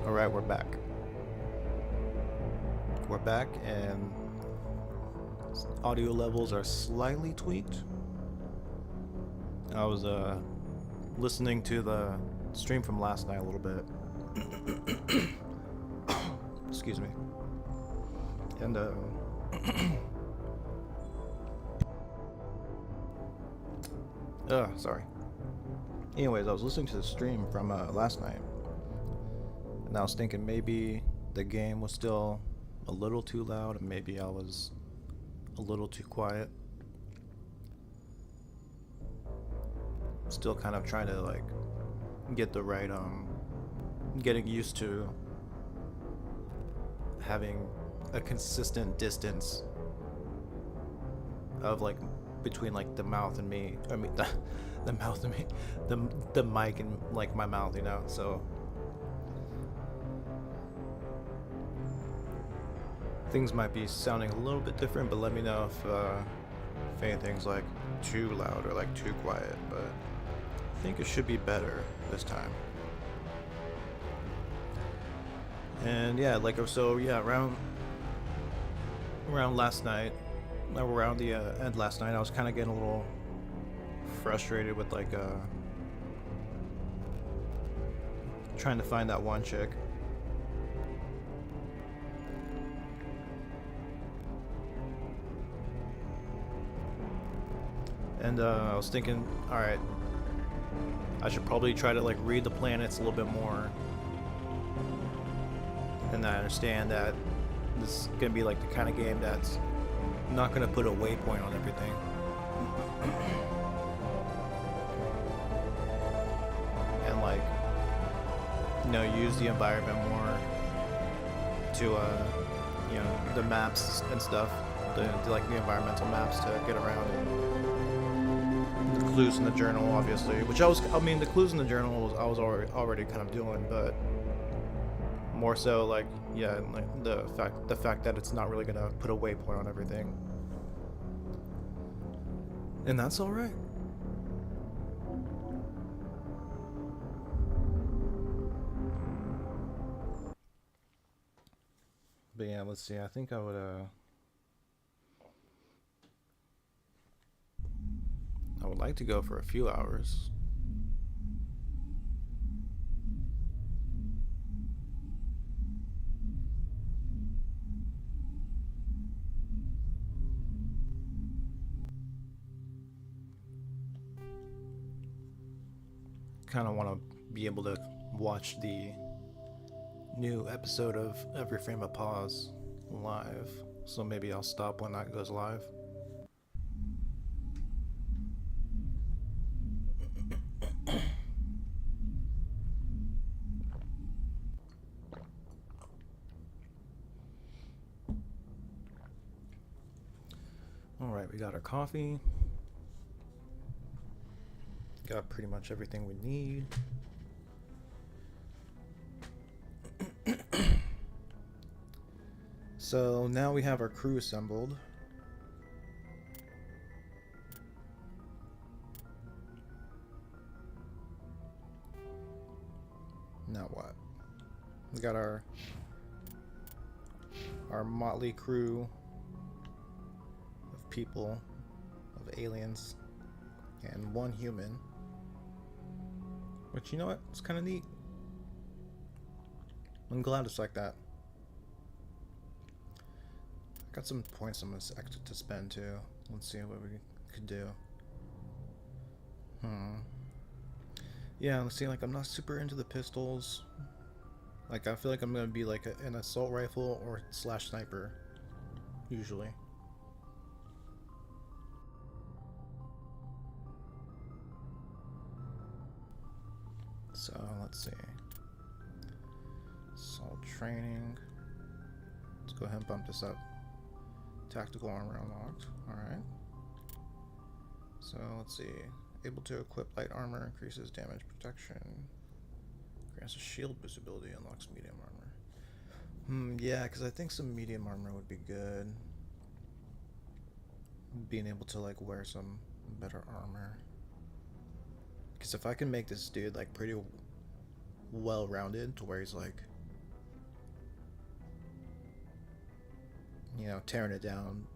Alright, we're back. We're back, and audio levels are slightly tweaked. I was listening to the stream from last night a little bit. Excuse me. And sorry. Anyways, I was listening to the stream from last night. And I was thinking maybe the game was still a little too loud, and maybe I was a little too quiet. Still kind of trying to like get the right getting used to having a consistent distance of like between like the mouth and me. I mean the mouth and me, the mic and like my mouth, you know. So things might be sounding a little bit different, but let me know if anything's like too loud or like too quiet. But I think it should be better this time. And yeah, like so, yeah, around last night, around the end last night, I was kind of getting a little frustrated with like trying to find that one chick. And I was thinking, alright, I should probably try to like read the planets a little bit more. And I understand that this is going to be like the kind of game that's not going to put a waypoint on everything. And like, you know, use the environment more to, you know, the maps and stuff, like the environmental maps to get around, and the clues in the journal, obviously, which I mean, the clues in the journal I was already kind of doing, but more so like, yeah, like the fact that it's not really gonna put a waypoint on everything, and that's all right. But yeah, let's see. I think I would like to go for a few hours. Kind of want to be able to watch the new episode of Every Frame of Pause live, so maybe I'll stop when that goes live. Alright, we got our coffee. Got pretty much everything we need. So now we have our crew assembled. Now what? We got our motley crew of people, of aliens, and one human. Which, you know what? It's kind of neat. I'm glad it's like that. Got some points I'm extra to spend too. Let's see what we could do. Yeah, let's see. Like, I'm not super into the pistols. Like, I feel like I'm gonna be like an assault rifle or slash sniper, usually. So let's see. Assault training. Let's go ahead and bump this up. Tactical armor unlocked. Alright. So let's see. Able to equip light armor, increases damage protection. Grants a shield boost ability, unlocks medium armor. Yeah, because I think some medium armor would be good. Being able to like wear some better armor. Because if I can make this dude like pretty well-rounded to where he's like, you know, tearing it down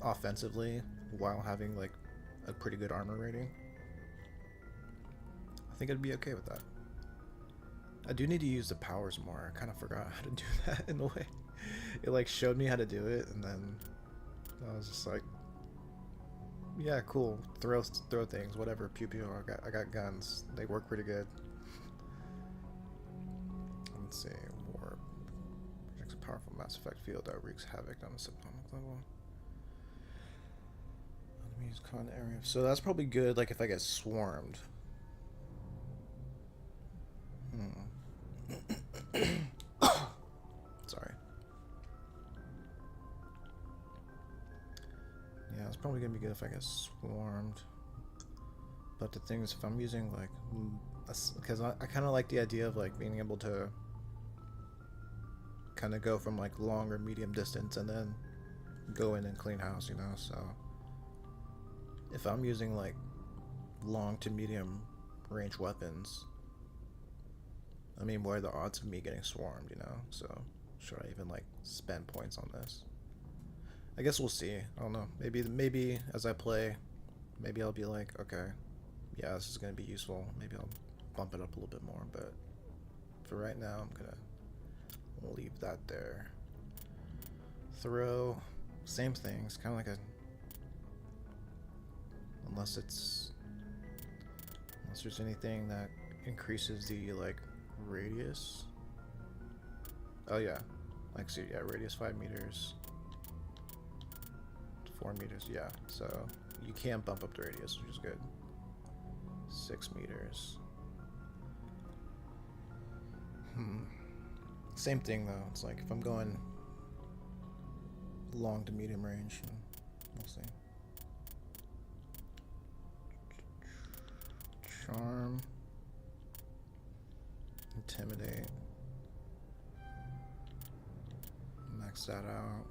offensively while having like a pretty good armor rating, I think I'd be okay with that. I do need to use the powers more. I kind of forgot how to do that in a way. It like showed me how to do it, and then I was just like, yeah, cool. Throw things, whatever. Pew pew. I got guns. They work pretty good. Let's see. Warp projects a powerful Mass Effect field that wreaks havoc on the subatomic level. Enemies caught in the area. So that's probably good. Like if I get swarmed. Sorry. Yeah, it's probably gonna be good if I get swarmed. But the thing is, if I'm using like, because I kind of like the idea of like being able to kind of go from like long or medium distance and then go in and clean house, you know. So if I'm using like long to medium range weapons, I mean, what are the odds of me getting swarmed, you know? So should I even like spend points on this? I guess we'll see. I don't know. Maybe as I play, maybe I'll be like, okay, yeah, this is gonna be useful. Maybe I'll bump it up a little bit more. But for right now, I'm gonna leave that there. Throw, same thing. It's kind of like a, unless there's anything that increases the like radius. Oh yeah, like see, yeah, radius 5 meters. 4 meters, yeah. So you can bump up the radius, which is good. 6 meters. Same thing though. It's like if I'm going long to medium range, we'll see. Charm. Intimidate. Max that out.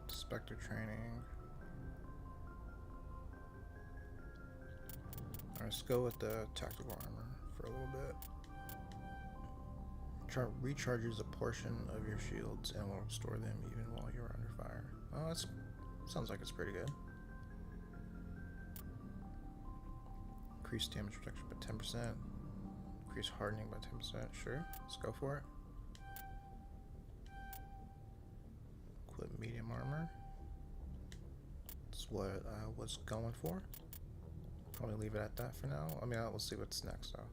Spectre training. Alright, let's go with the tactical armor for a little bit. Recharges a portion of your shields and will restore them even while you're under fire. Oh, that sounds like it's pretty good. Increase damage protection by 10%. Increase hardening by 10%. Sure, let's go for it. Equip medium armor. That's what I was going for. Probably leave it at that for now. I mean, we'll see what's next though.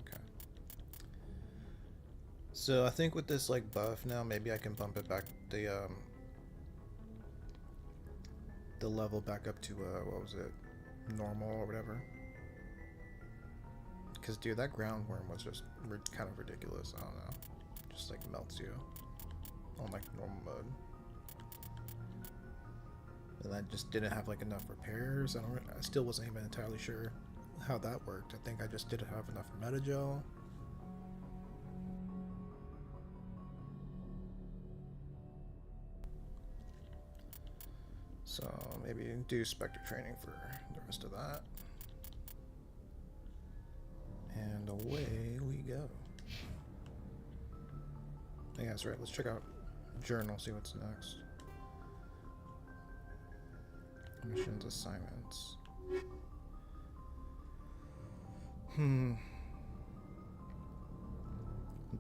Okay. So I think with this like buff now, maybe I can bump it back the level back up to what was it, normal or whatever. Because dude, that ground worm was just kind of ridiculous. I don't know, just like melts you on like normal mode. And I just didn't have like enough repairs. I still wasn't even entirely sure how that worked. I think I just didn't have enough metagel. So maybe do Spectre training for the rest of that. And away we go. Yeah, that's right. Let's check out Journal, see what's next. Missions, assignments.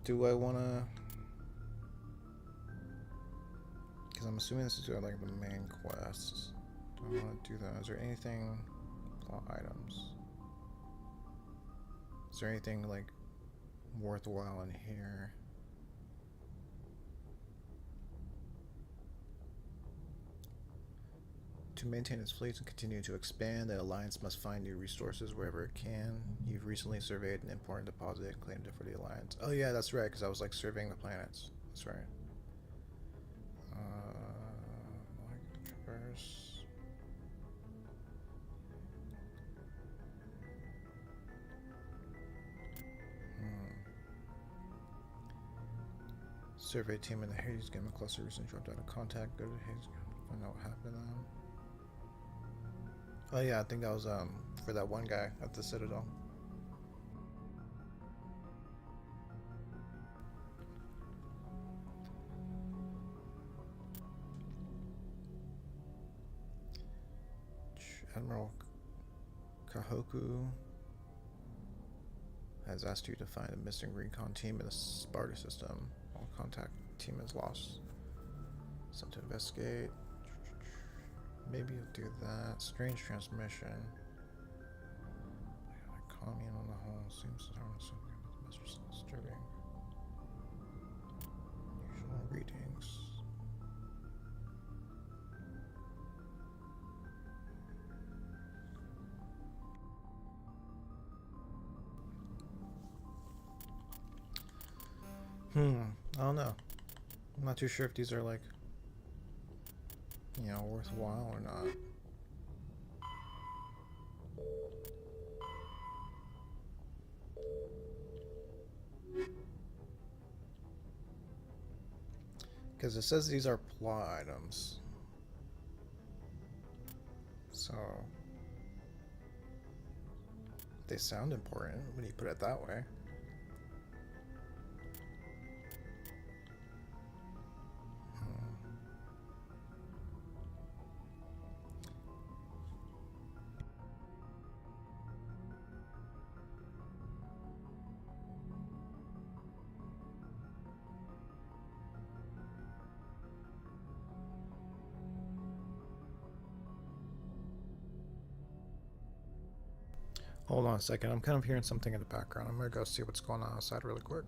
Do I wanna... Because I'm assuming this is like the main quest. Do I want to do that? Is there anything... plot items? Is there anything like worthwhile in here? To maintain its fleets and continue to expand, the Alliance must find new resources wherever it can. You've recently surveyed an important deposit and claimed it for the Alliance. Oh yeah, that's right, because I was like surveying the planets. That's right. Traverse. Survey team in the Hades Gamma cluster recently dropped out of contact. Go to the Hades Gamma, find out what happened to them. Oh yeah, I think that was for that one guy at the Citadel. Admiral Kahoku has asked you to find a missing recon team in the Sparta system. All contact team is lost. Sent to investigate. Maybe you'll do that. Strange transmission. Commune on the whole seems to have something about the message disturbing. Usual readings. I don't know. I'm not too sure if these are like, you know, worthwhile or not. Because it says these are plot items. So they sound important when you put it that way. Hold on a second, I'm kind of hearing something in the background. I'm gonna go see what's going on outside really quick.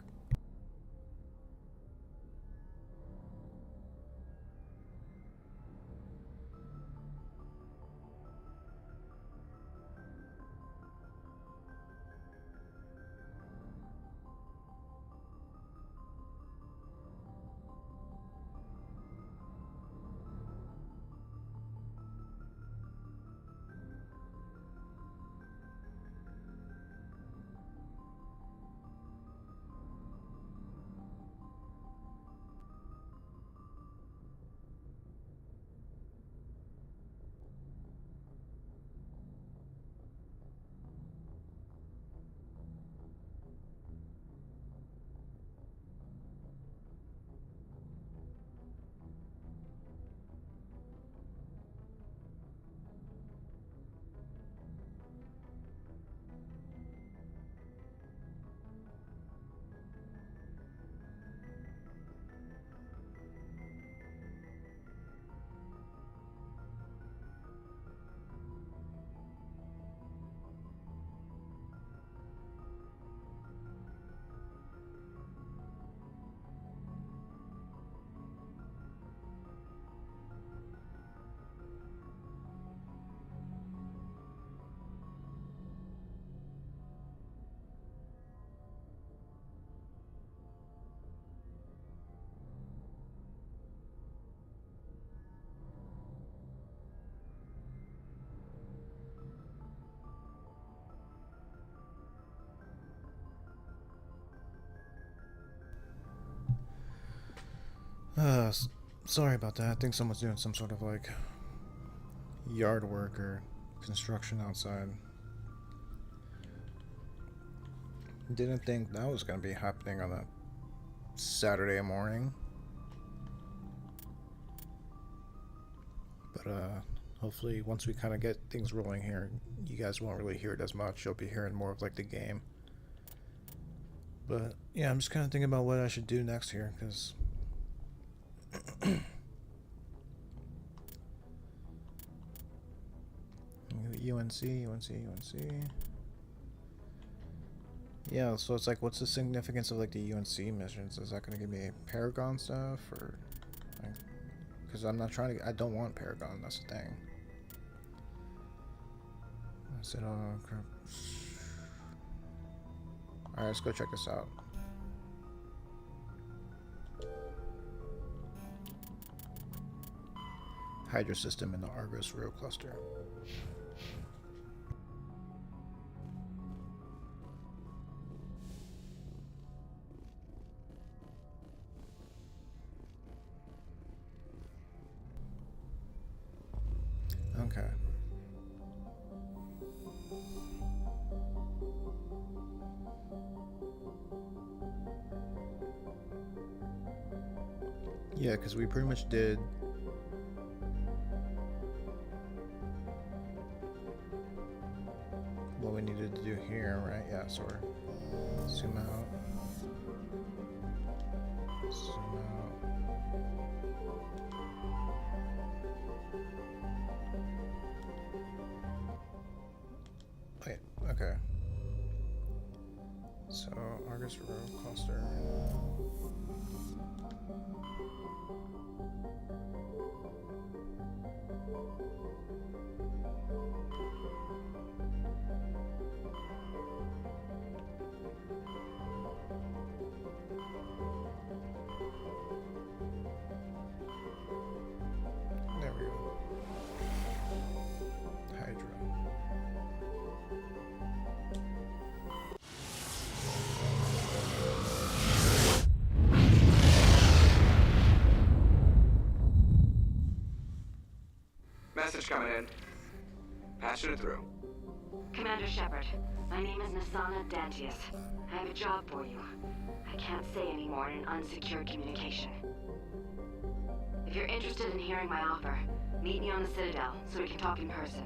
Sorry about that. I think someone's doing some sort of like, yard work or construction outside. Didn't think that was going to be happening on a Saturday morning. But hopefully once we kind of get things rolling here, you guys won't really hear it as much. You'll be hearing more of like the game. But yeah, I'm just kind of thinking about what I should do next here, because UNC. Yeah, so it's like, what's the significance of like the UNC missions? Is that going to give me Paragon stuff, or like, because I'm not trying to, I don't want Paragon, that's the thing. I said, oh crap. Alright, let's go check this out. Hydra system in the Argus Row cluster. Okay. Yeah, because we pretty much did what we needed to do here, right? Yeah, so we're zoom out. Zoom out. Wait, okay. So, Argus Row cluster. There we go. Hydra. Message coming in. Patching it through. Commander Shepard, my name is Nasana Dantius. I have a job for you. I can't say any more in an unsecured communication. If you're interested in hearing my offer, meet me on the Citadel so we can talk in person.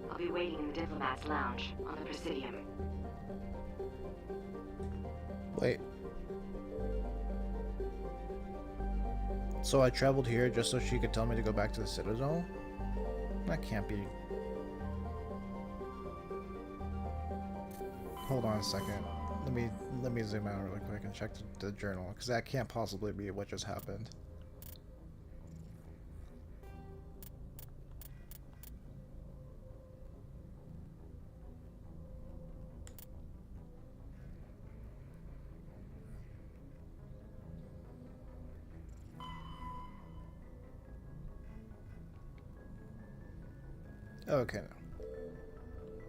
I'll be waiting in the Diplomat's Lounge on the Presidium. Wait. So I traveled here just so she could tell me to go back to the Citadel? That can't be. Hold on a second. Let me zoom out really quick and check the journal, because that can't possibly be what just happened. Okay, no.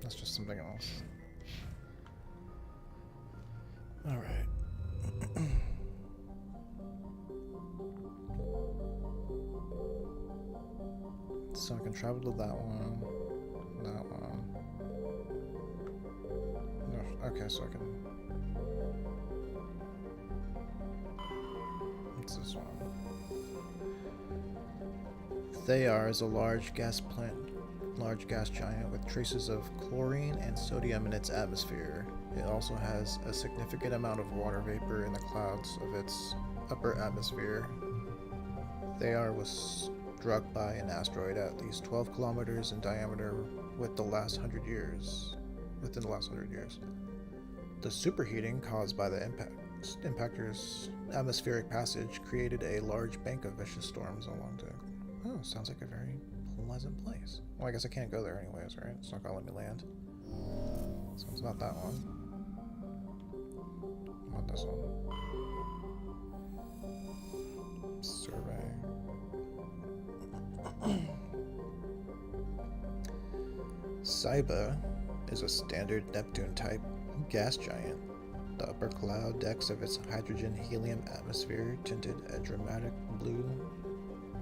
That's just something else. Alright. So I can travel to that one. That one. No, okay, so I can. What's this one? Thayar is a large gas giant with traces of chlorine and sodium in its atmosphere. It also has a significant amount of water vapor in the clouds of its upper atmosphere. Thayar was struck by an asteroid at least 12 kilometers in diameter within the last 100 years. The superheating caused by the impactor's atmospheric passage created a large bank of vicious storms along the... Oh, sounds like a very pleasant place. Well, I guess I can't go there anyways, right? It's not gonna let me land. So it's not that one. Not this one. Survey. Cyba is a standard Neptune-type gas giant. The upper cloud decks of its hydrogen-helium atmosphere tinted a dramatic blue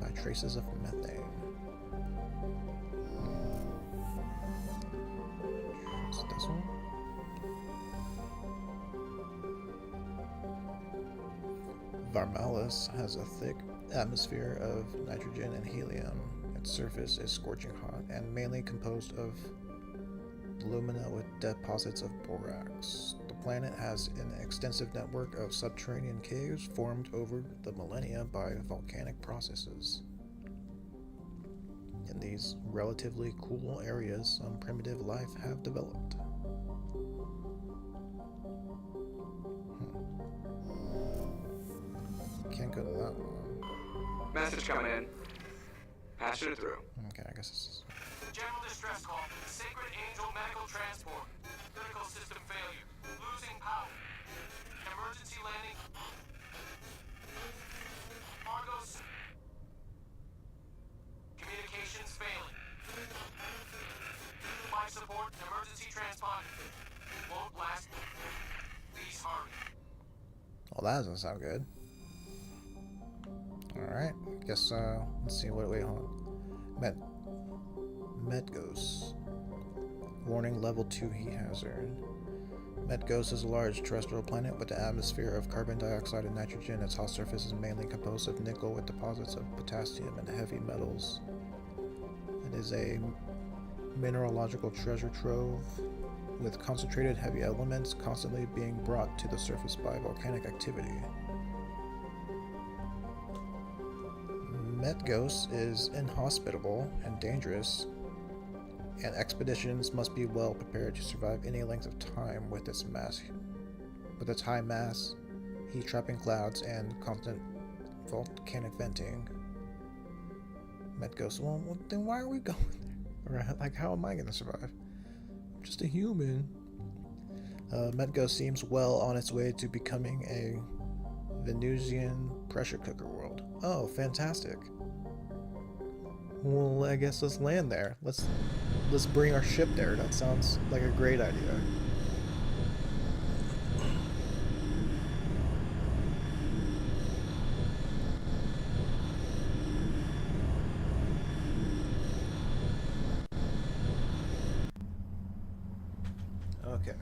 by traces of methane. it this one? Varmalis has a thick atmosphere of nitrogen and helium. Its surface is scorching hot and mainly composed of alumina with deposits of borax. The planet has an extensive network of subterranean caves formed over the millennia by volcanic processes. In these relatively cool areas, some primitive life have developed. Can't go to that one. Message coming in. Patching it through. Okay, I guess this is... General distress call. Sacred Angel medical transport. Critical system failure. Losing power. Emergency landing. Argos. Communications failing. Life support. Emergency transponder. Won't last. Please hurry. Well, that doesn't sound good. Alright, guess, let's see, wait, hold on. Medgos. Warning, level 2 heat hazard. Medgos is a large terrestrial planet with an atmosphere of carbon dioxide and nitrogen. Its hot surface is mainly composed of nickel with deposits of potassium and heavy metals. It is a mineralogical treasure trove with concentrated heavy elements constantly being brought to the surface by volcanic activity. Medgos is inhospitable and dangerous, and expeditions must be well prepared to survive any length of time with its high mass, heat-trapping clouds, and constant volcanic venting. Medgos, well, then why are we going there? Or, like, how am I going to survive? I'm just a human. Medgos seems well on its way to becoming a Venusian pressure cooker world. Oh, fantastic. Well, I guess let's land there. Let's bring our ship there. That sounds like a great idea. Okay.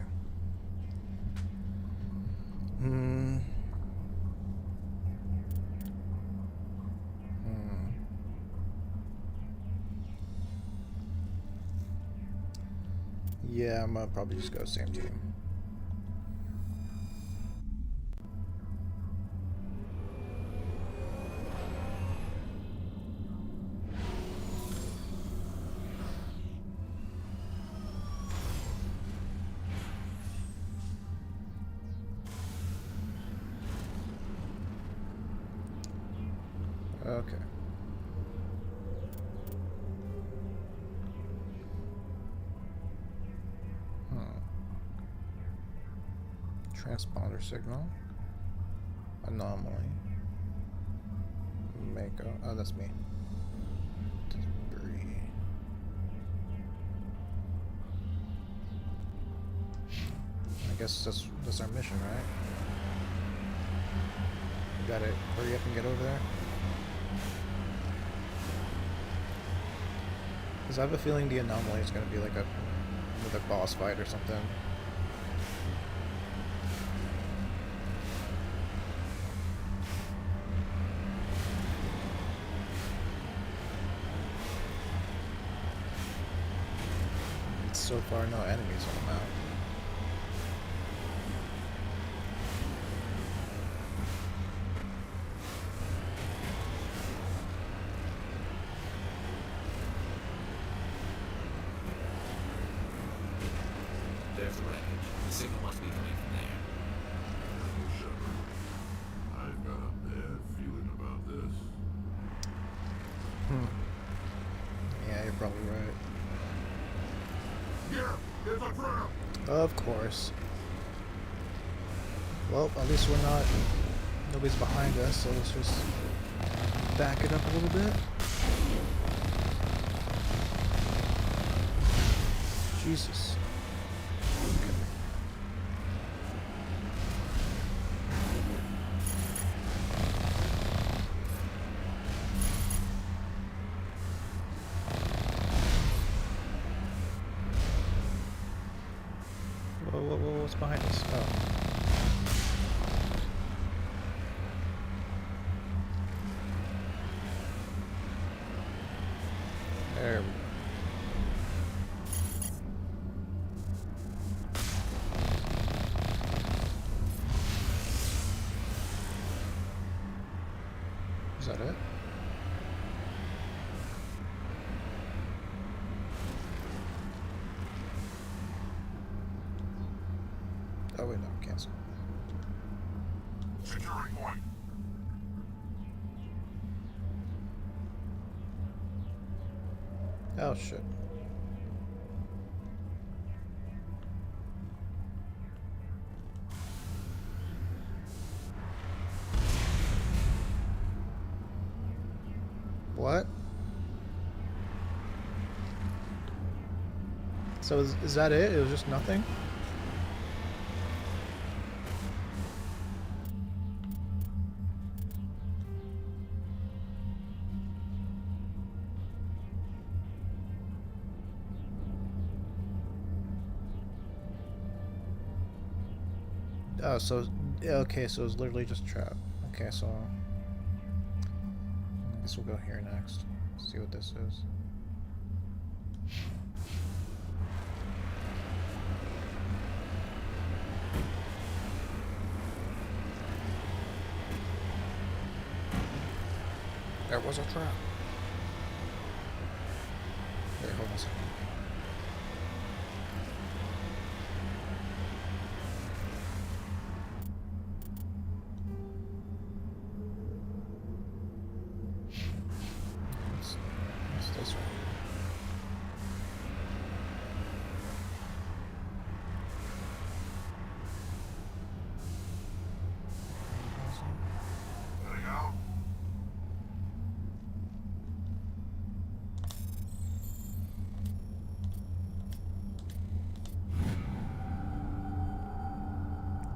Yeah, I'm gonna probably just go same team. Okay. Transponder signal. Anomaly. Mako. Oh, that's me. Debris. I guess that's our mission, right? We gotta hurry up and get over there. Because I have a feeling the anomaly is gonna be like another boss fight or something. So far, no enemies on the map. There's the wreckage. The signal must be coming from there. Shepard, I've got a bad feeling about this. Yeah, you're probably right. Yeah, it's a trap! Of course. Well, at least nobody's behind us, so let's just back it up a little bit. Jesus. Okay. what's behind us? Oh. There we go. Is that it? Oh wait, no, cancel. Securing point. Oh shit. What? So is that it? It was just nothing? Oh, so yeah, okay, so it's literally just a trap. Okay, so I guess we'll go here next. See what this is. There was a trap. Wait, hold on a second. What's this one? Heading out.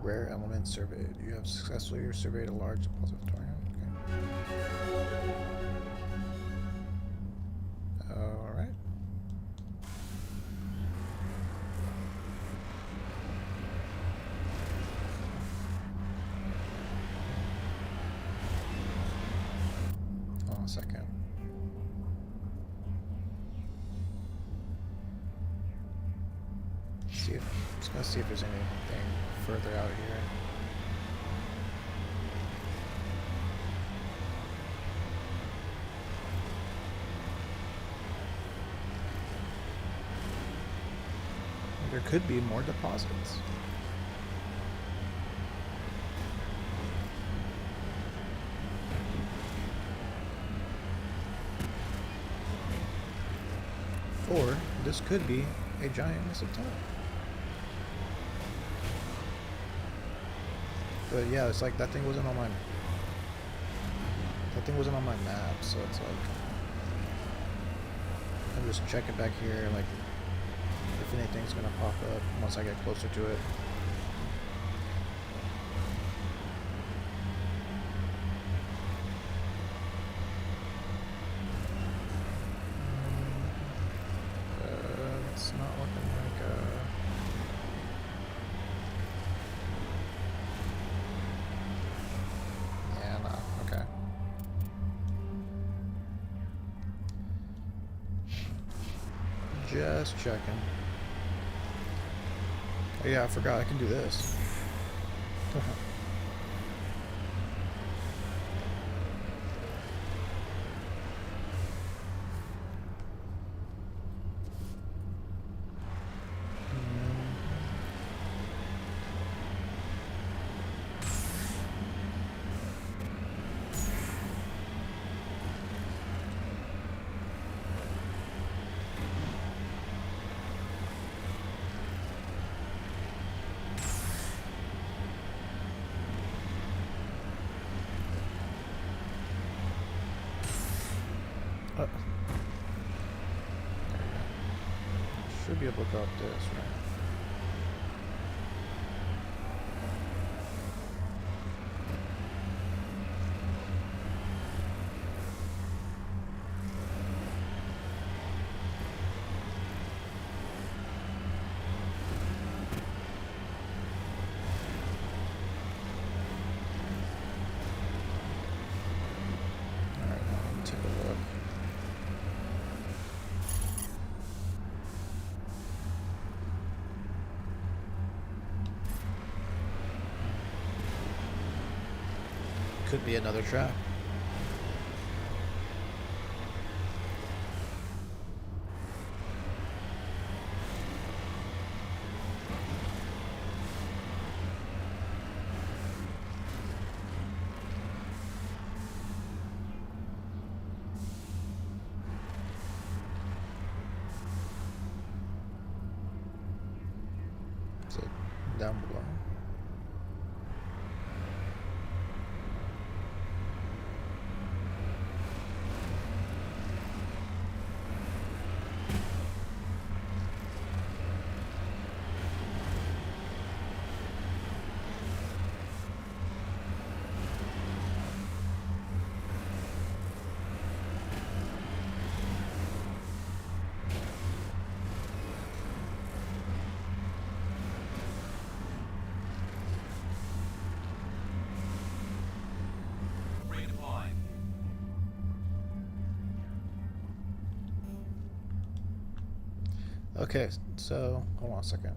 Rare element surveyed. You have successfully surveyed a large depository. Okay. Alright. Hold on a second. Just gonna see if there's anything further out here. There could be more deposits. Or this could be a giant missile tunnel. But yeah, it's like that thing wasn't on my map, so it's like I'm just checking back here, like if anything's gonna pop up once I get closer to it. It's not looking like yeah, no, okay. Just checking. Oh yeah, I forgot I can do this. Should be able to go up this, right? Could be another trap. Is it down below? Redeploy. Okay, so hold on a second.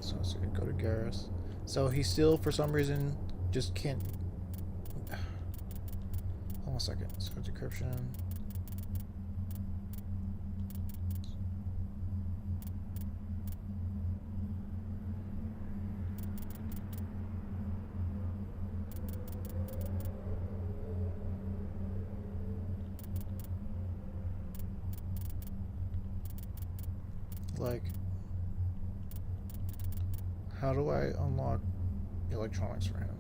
So let's go to Garrus. So he still, for some reason, just can't. Hold on a second. So decryption. Like, how do I unlock electronics for him?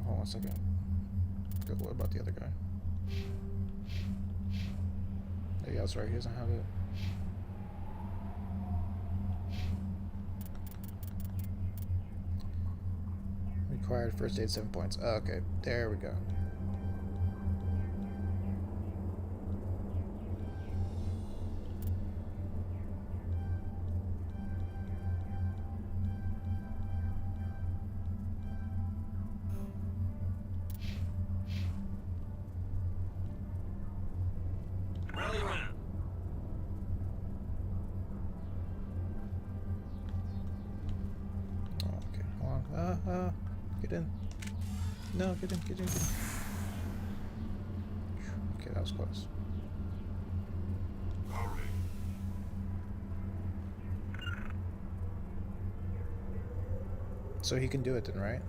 Hold on a second. What about the other guy? Yeah, that's right. He doesn't have it. Required first aid 7 points. Oh, okay, there we go. Rally round. Oh, okay, hold on. Get in. No, get in, get in, get in. Okay, that was close. Hurry. So he can do it then, right?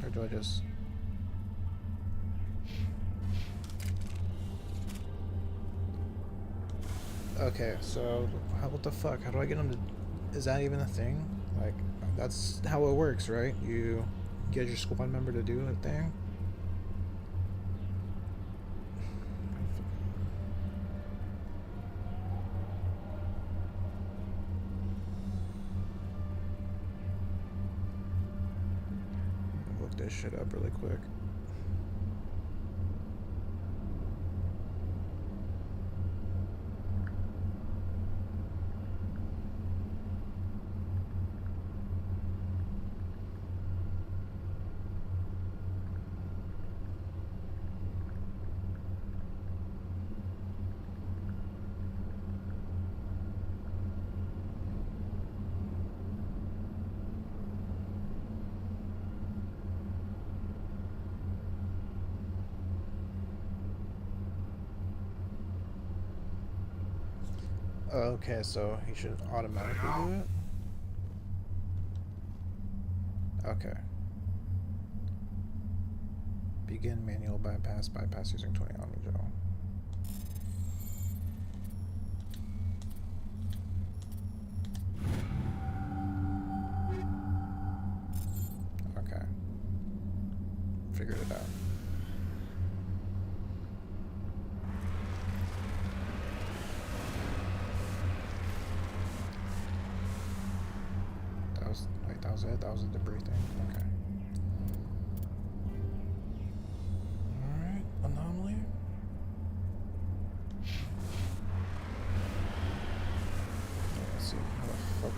Or do I just... Okay, so what the fuck? How do I get him to... Is that even a thing? Like, that's how it works, right? You get your squad member to do a thing? Look this shit up really quick. Okay, so he should automatically do it? Okay. Begin manual bypass using 20 Omni Gel. Okay. Figured it out. Wait, that was it? That was the debris thing? Okay. Alright, anomaly. Let's see, how the fuck...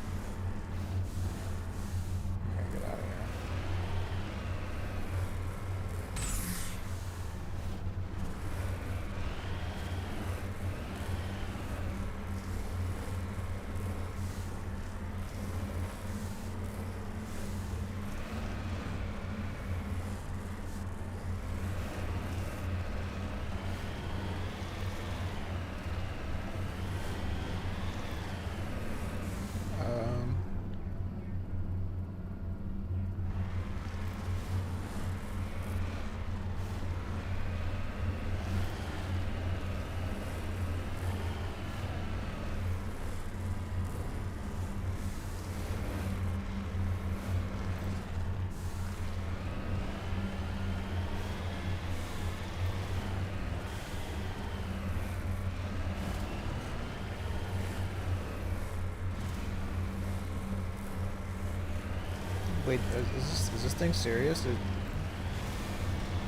Wait, is this thing serious?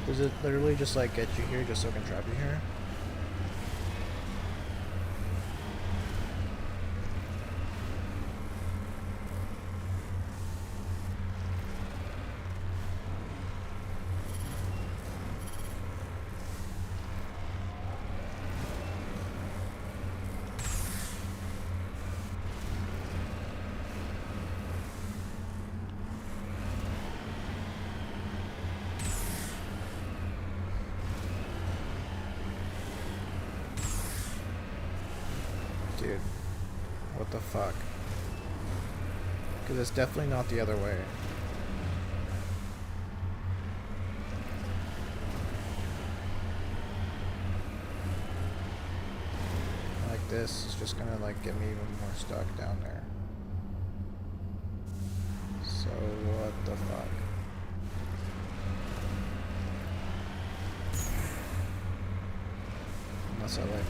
Does it literally just like get you here just so it can trap you here? Dude, what the fuck? Because it's definitely not the other way. Like this is just gonna like get me even more stuck down there. So what the fuck? Unless I like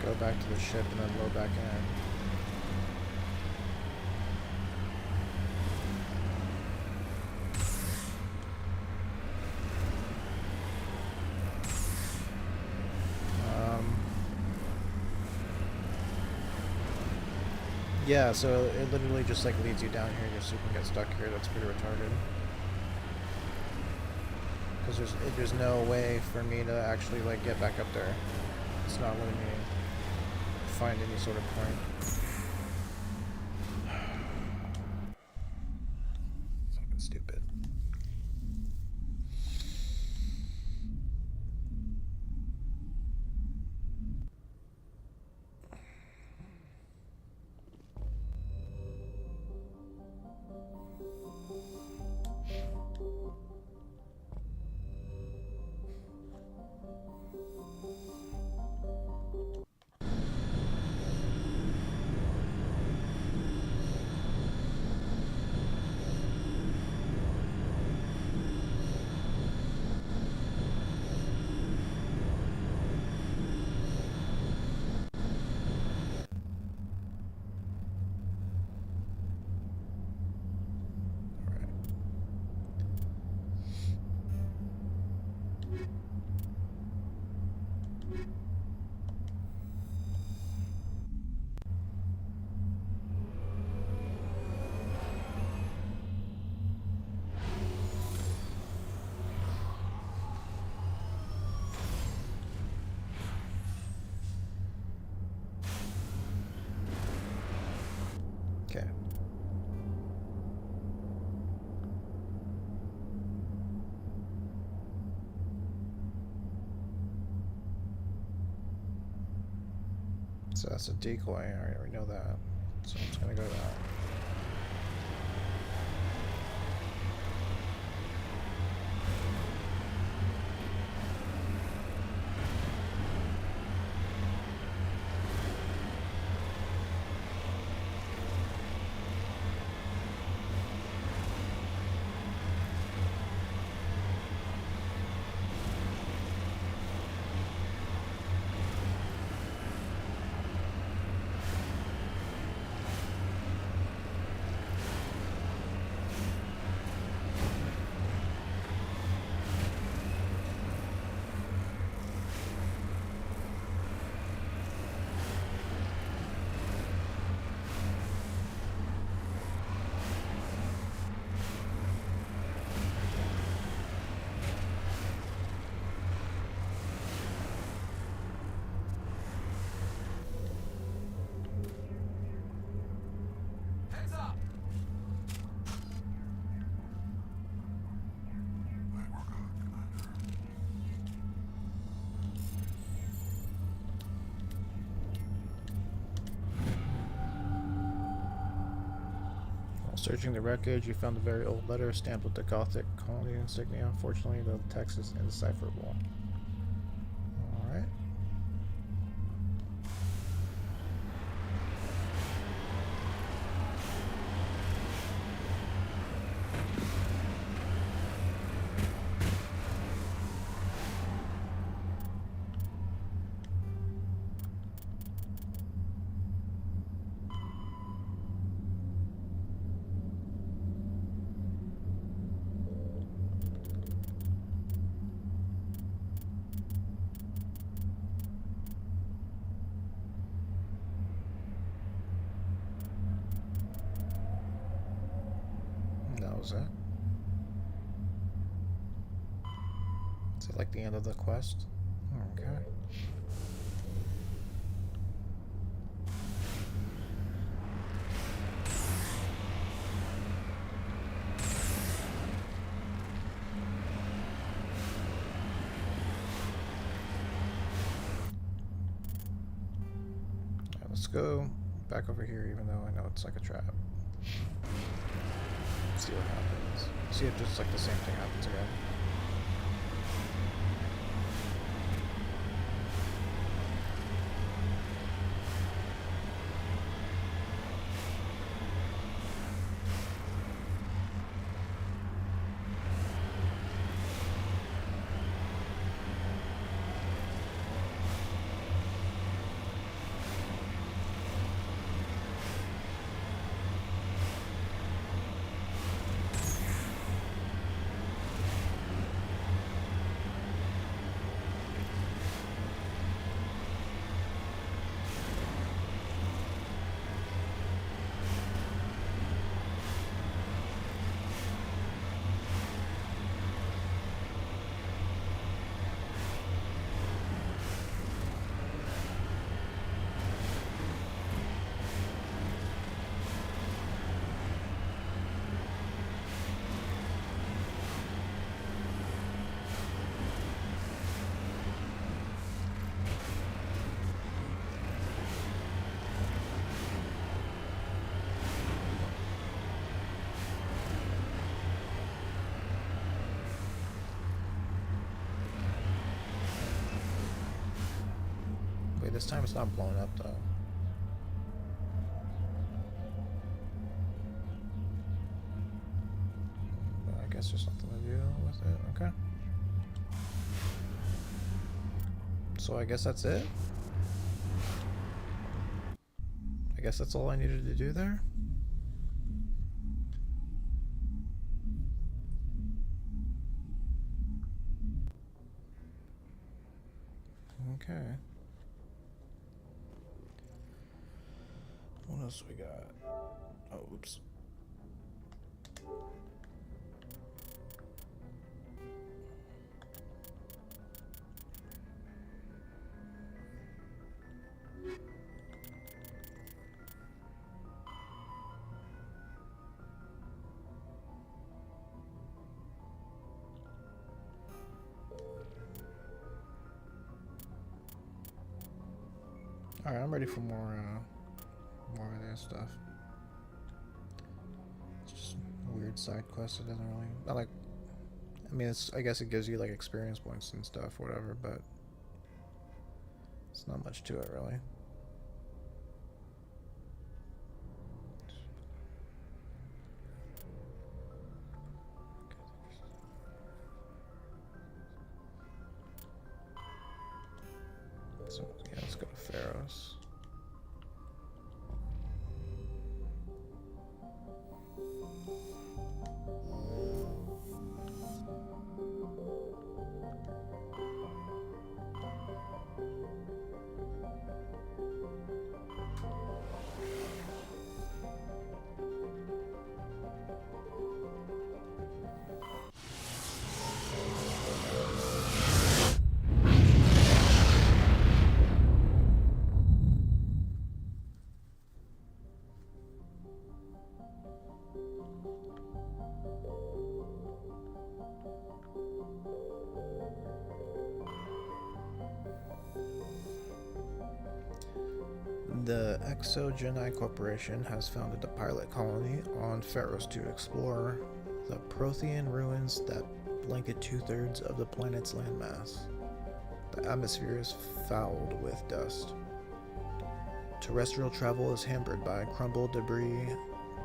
go back to the ship and then load back in. Yeah, so it literally just like leads you down here just so you can get stuck here. That's pretty retarded. Because there's no way for me to actually like get back up there. It's not letting me find any sort of point. Fucking stupid. Okay. So that's a decoy. Alright, we know that. So I'm just gonna go to that. Heads up! They were good, Commander. While searching the wreckage, you found a very old letter stamped with the Gothic colony insignia. Unfortunately, the text is indecipherable. Alright. was it? Is it like the end of the quest? Okay. Alright, let's go back over here, even though I know it's like a trap. See what happens. See if just like the same thing happens again. Wait, this time it's not blowing up though. But I guess there's nothing to do with it. Okay. So I guess that's it. I guess that's all I needed to do there. Okay. What else we got? Oh, oops. Alright, I'm ready for more of this stuff. It's just a weird side quest. It doesn't really, not like, I mean, I guess it gives you like experience points and stuff, whatever, but it's not much to it really. So yeah, let's go to Pharos. The Exogeni Corporation has founded a pilot colony on Pharos to explore the Prothean ruins that blanket 2/3 of the planet's landmass. The atmosphere is fouled with dust. Terrestrial travel is hampered by crumbled debris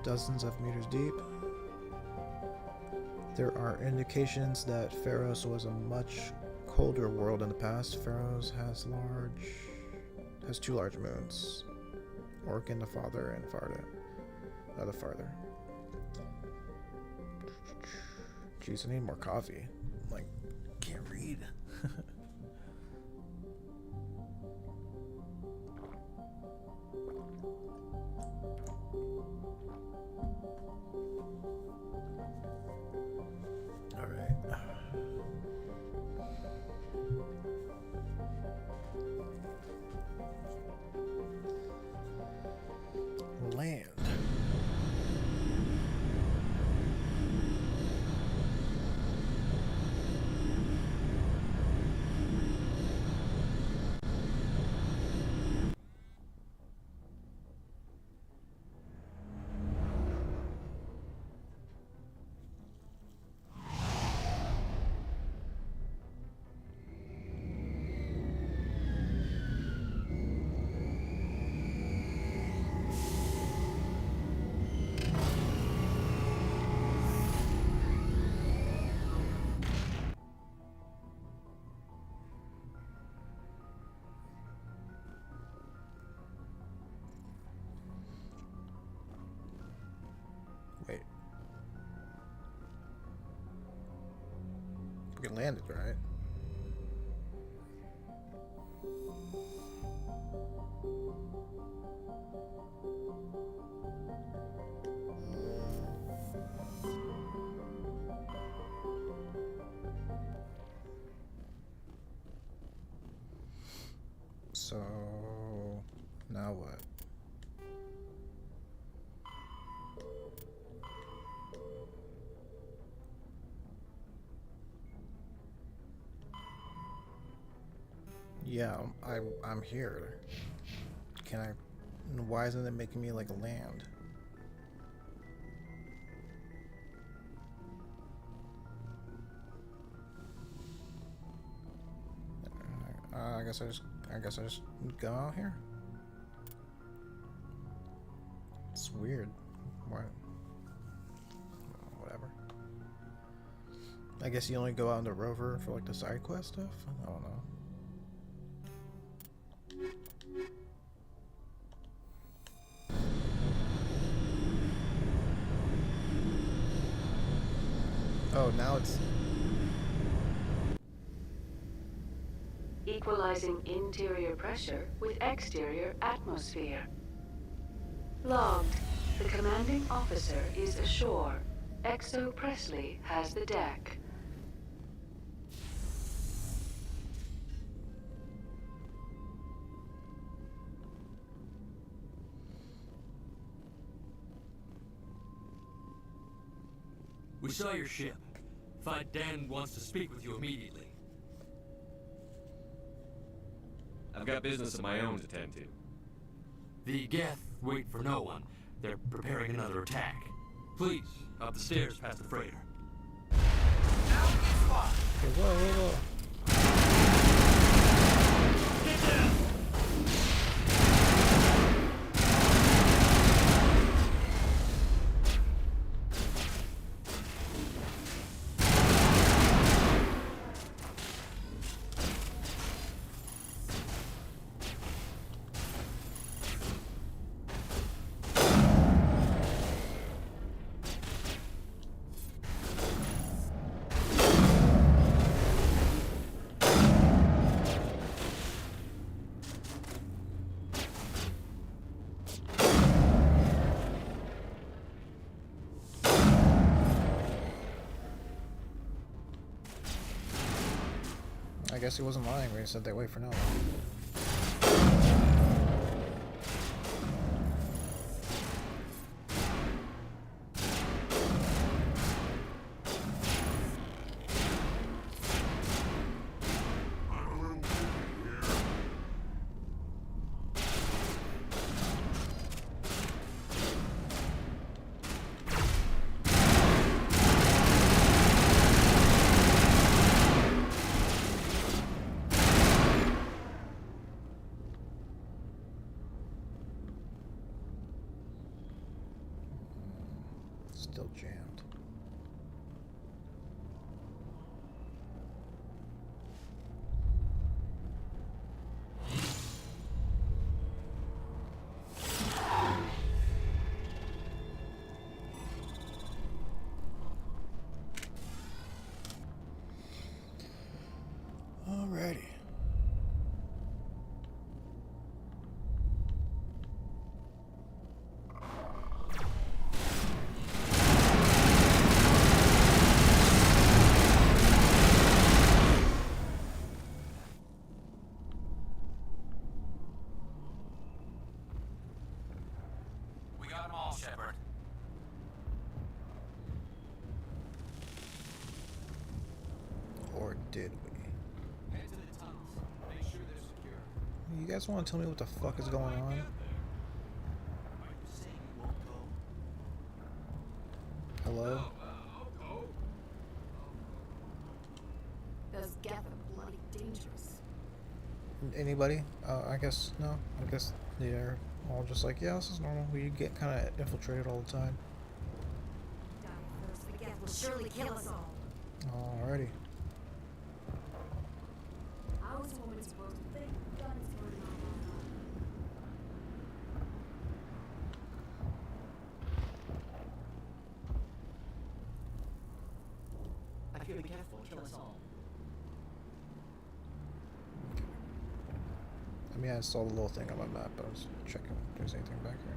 dozens of meters deep. There are indications that Pharos was a much colder world in the past. Pharos has two large moons, Orkin the Father and Farda the Farther. Jeez, I need more coffee. I'm like, can't read. Land. Wait. We landed, right? So now what? Yeah, I'm here. Can I? Why isn't it making me like land? I guess I just go out here. It's weird. Why? Whatever. I guess you only go out in the rover for like the side quest stuff. I don't know. Oh, now it's equalizing interior pressure with exterior atmosphere. Logged. The commanding officer is ashore. Exo Presley has the deck. We saw your ship. Find Dan wants to speak with you immediately. I've got business of my own to tend to. The Geth wait for no one. They're preparing another attack. Please, up the stairs past the freighter. Now it's fine. okay, whoa. Get down! I guess he wasn't lying when he said they wait for no one. I'm a little busy here. Still jammed. Alrighty. did we? Head to the tunnels. Make sure they're secure. You guys want to tell me what the fuck is going on? Are you saying you won't go? Hello? I'll go. Those Geth are bloody dangerous. Anybody? I guess no. I guess they're all just like, yeah, this is normal. We get kind of infiltrated all the time. Die first, the Geth will surely kill us all. Alrighty. I was a woman supposed to think guns were not I fear the Geth will kill us all. I mean, I saw the little thing on my map, but I was checking if there's anything back here.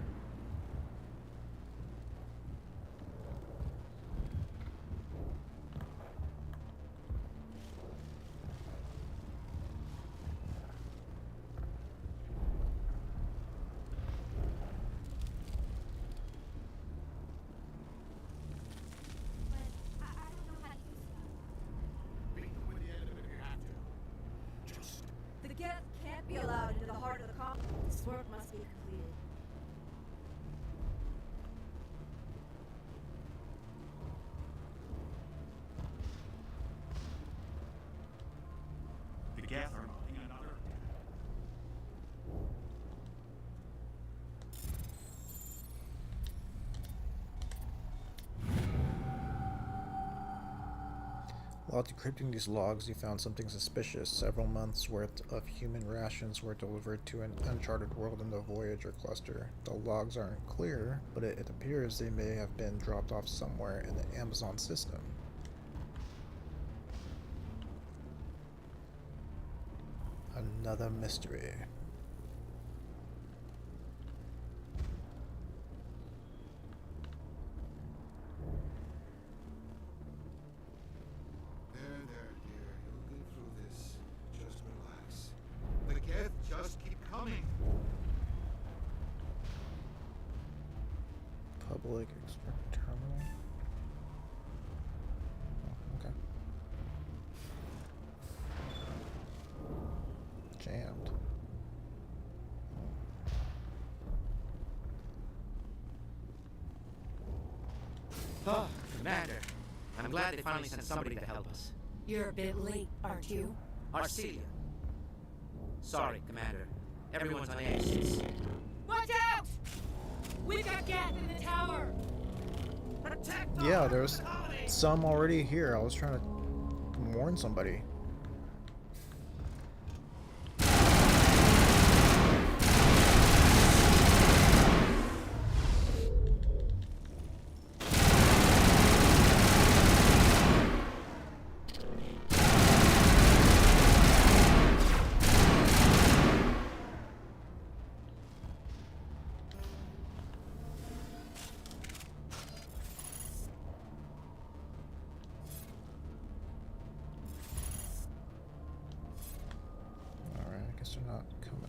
The Geth can't be allowed into the heart of the colony. This work must be completed. The Geth are mounting another. While decrypting these logs, he found something suspicious. Several months' worth of human rations were delivered to an uncharted world in the Voyager cluster. The logs aren't clear, but it appears they may have been dropped off somewhere in the Amazon system. Another mystery. There, dear. You'll get through this. Just relax. The Geth just keep coming. Public expert terminal. Oh, okay. Jammed. Oh, Commander. I'm glad they finally sent somebody to help us. You're a bit late, aren't you? Arcelia. Sorry, Commander. Everyone's on edge. Watch out! We've got Geth in the tower! Protect the Yeah, heart of there's the colony! some already here. I was trying to warn somebody. Alright, I guess they're not coming up.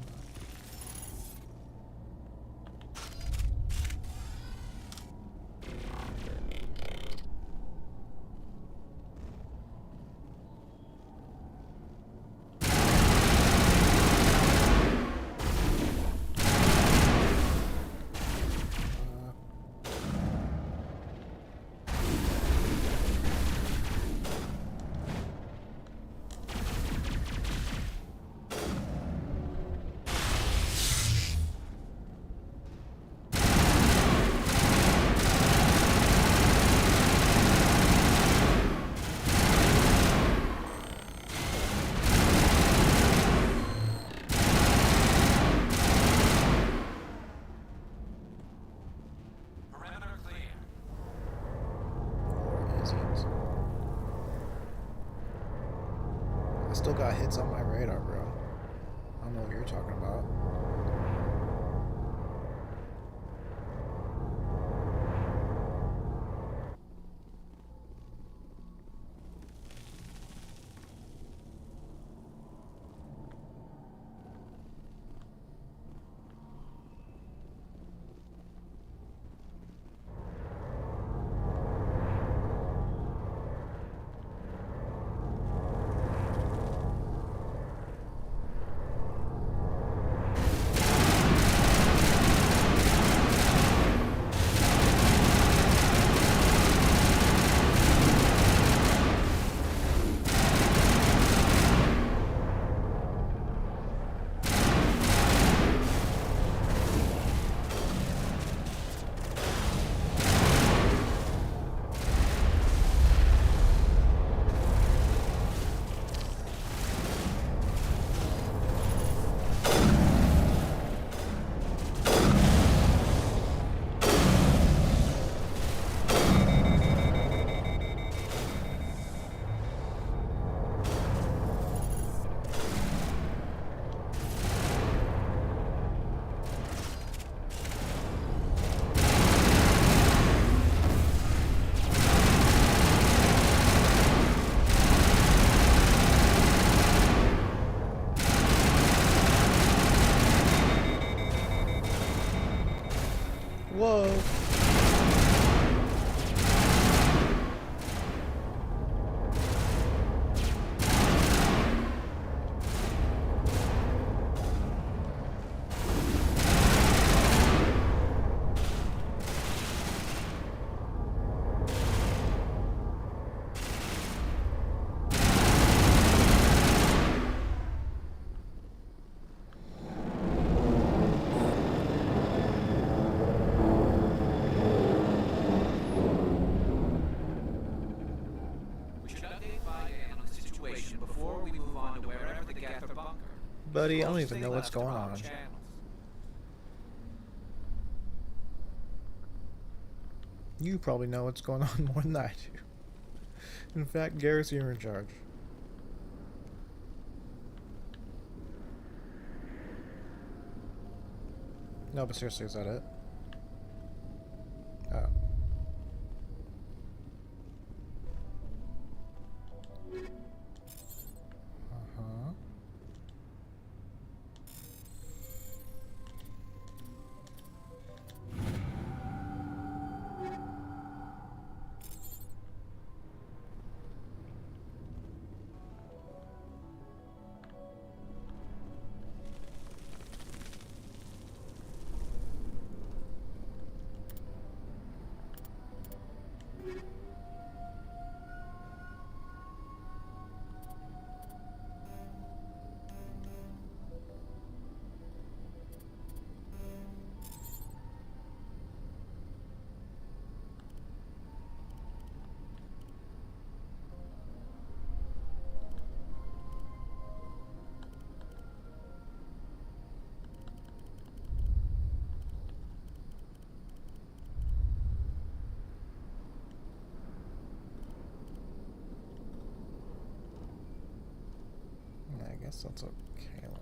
Perimeter clear. Where is it? I still got hits on my radar, bro. I don't know what you're talking about. Buddy, I don't even know what's going on. You probably know what's going on more than I do. In fact, Garrus, you're in charge. No, but seriously, is that it? Oh. Uh-huh. I guess that's okay looking.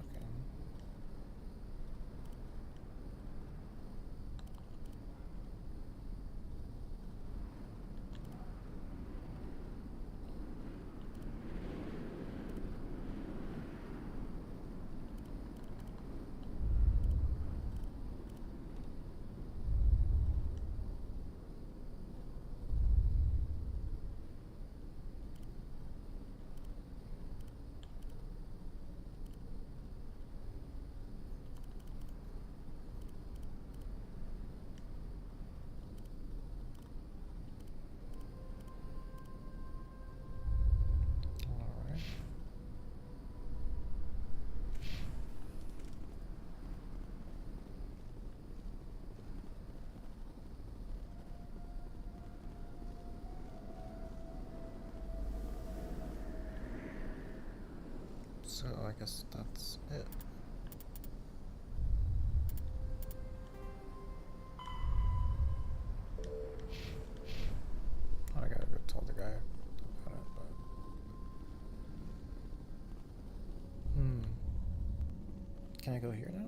So I guess that's it. I gotta go tell the guy about it, but can I go here now?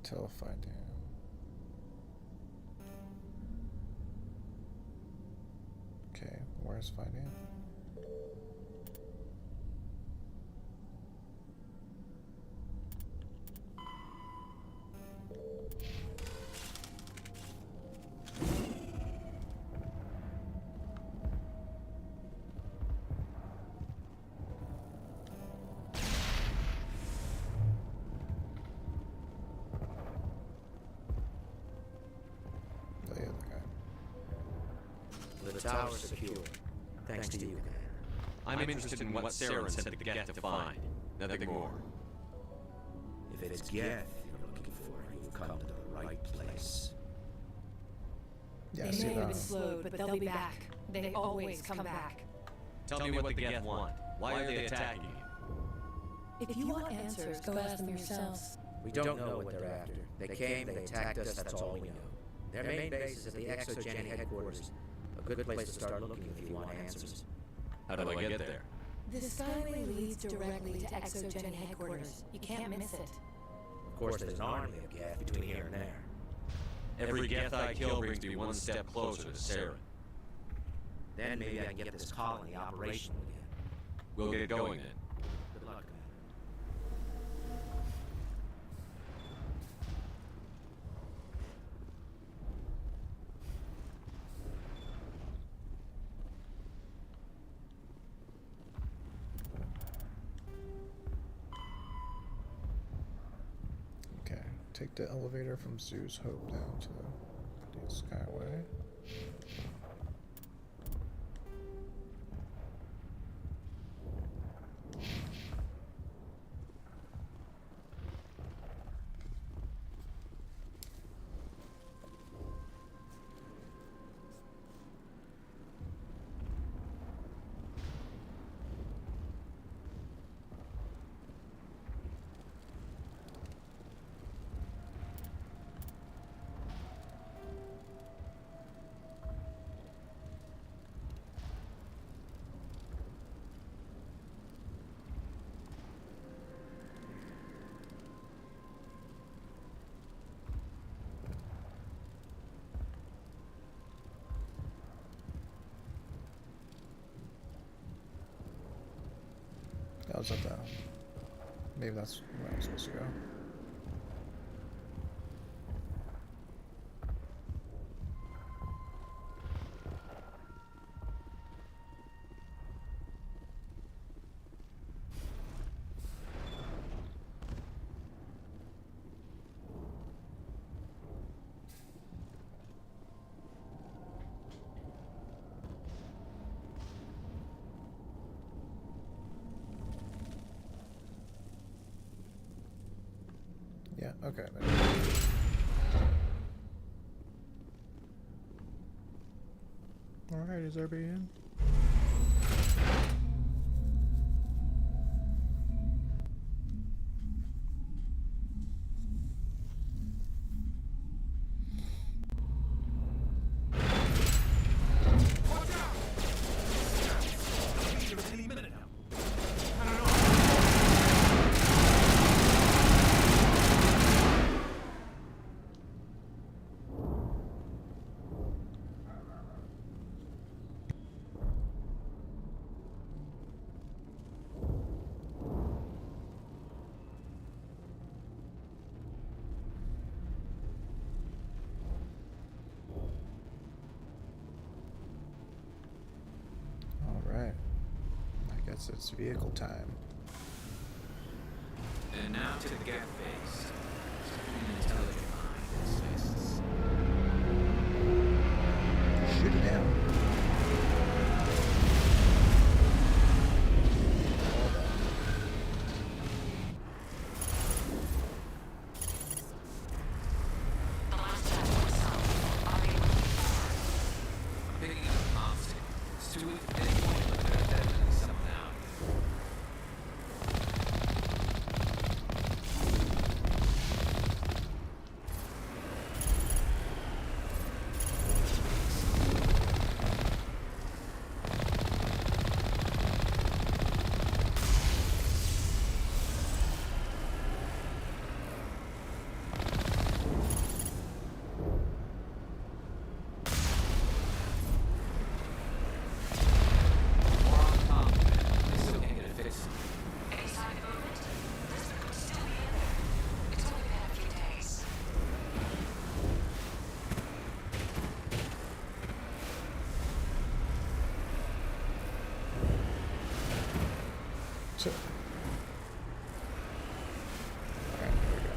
Telefied him. Okay, where's fighting? The tower's secure. Thanks to you, man. I'm interested in what Saren sent the Geth to find. Nothing more. If it's Geth you're looking for, you've come to the right place. Yeah, They see may have that. been slowed, but they'll be back. They always come back. Tell me what the Geth want. Why are they attacking you? If you want answers, go ask them yourselves. We don't know what they're after. They came, they attacked us, that's all we know. Their main base is at the Exogeny headquarters. A good place to start looking if you want answers. How do I get there? The Skyway leads directly to Exogeny headquarters. You can't miss it. Of course, there's an army of Geth between here and there. Every Geth I kill brings me one step closer to Saren. Then maybe I can get this colony operational again. We'll get going then. Good luck, man. Okay, take the elevator from Zoo's Hope down to Skyway. That was at the... Maybe that's where I'm supposed to go. Yeah, okay. Alright, is everybody in? Alright. I guess it's vehicle time. And now to the gap base. An intelligent mind insists. Shoot it down. Picking up a constant. It's too weak at any point, but there's definitely something out. So, alright, here we go.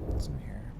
What's in here?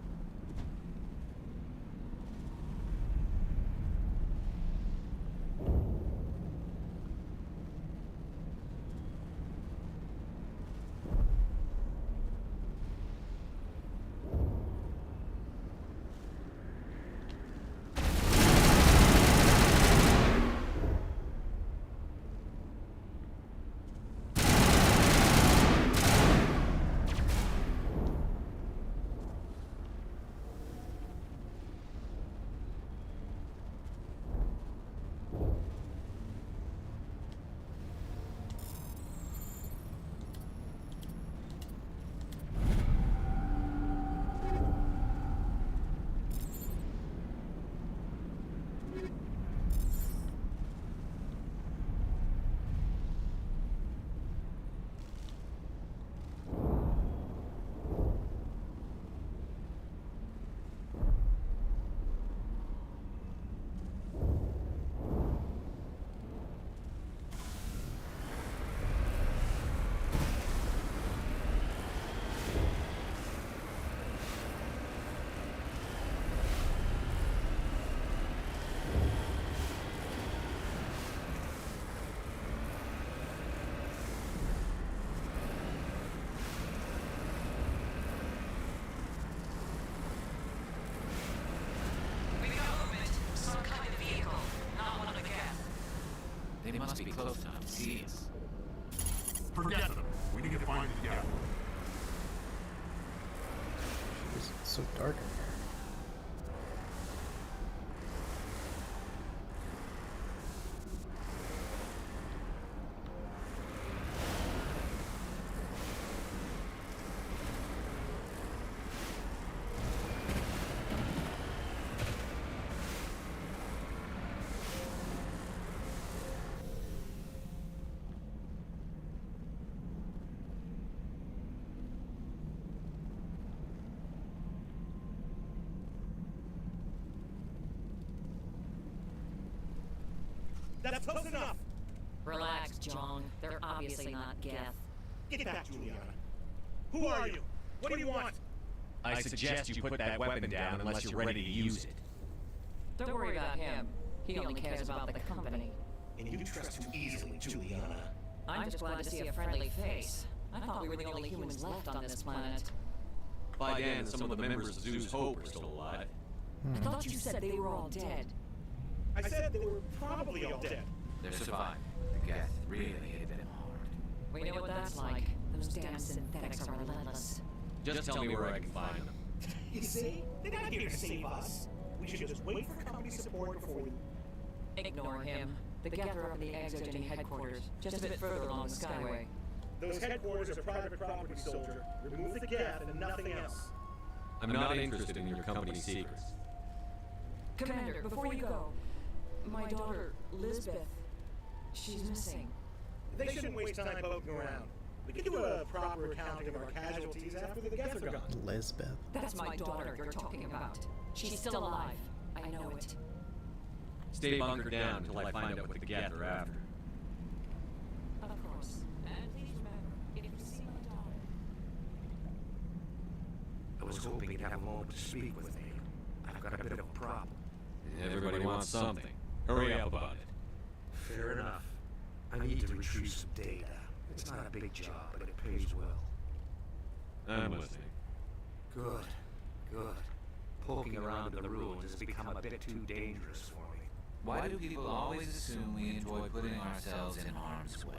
That's close enough! Relax, John. They're obviously not Geth. Get back, Juliana. Who are you? What do you want? I suggest you put that weapon down unless you're ready to use it. Don't worry about him. He only cares about the company. And you trust too easily, Juliana. I'm just glad to see a friendly face. I thought we were the only humans left on this planet. By then, some of the members of Zoo's Hope are still alive. I thought you said they were all dead. I said they were probably all dead. They're surviving. The Geth really hit them hard. We know what that's like. Those damn synthetics are relentless. Just tell me where I can find them. You see? They're not here to save us. We should just wait for company support before we... Ignore him. The Geth are up in the Exogeny headquarters, just a bit further along the Skyway. Those headquarters are private property, soldier. Remove the Geth and nothing else. I'm not interested in your company's secrets. Commander, before you go, my daughter, Lisbeth, she's missing. They shouldn't waste time poking around. We can do a proper accounting of our casualties after the Geth are gone. Lisbeth. That's my daughter you're talking about. She's still alive. I know it. Stay bunkered down until I find out what the Geth are after. Of course. And please remember, if you see my daughter... I was hoping you'd have a moment to speak with me. I've got a bit of a problem. Everybody wants something. Hurry up about it. Fair enough. I need to retrieve some data. It's not a big job, but it pays well. I'm listening. Good. Good. Poking around in the ruins has become a bit too dangerous for me. Why do people always assume we enjoy putting ourselves in harm's way?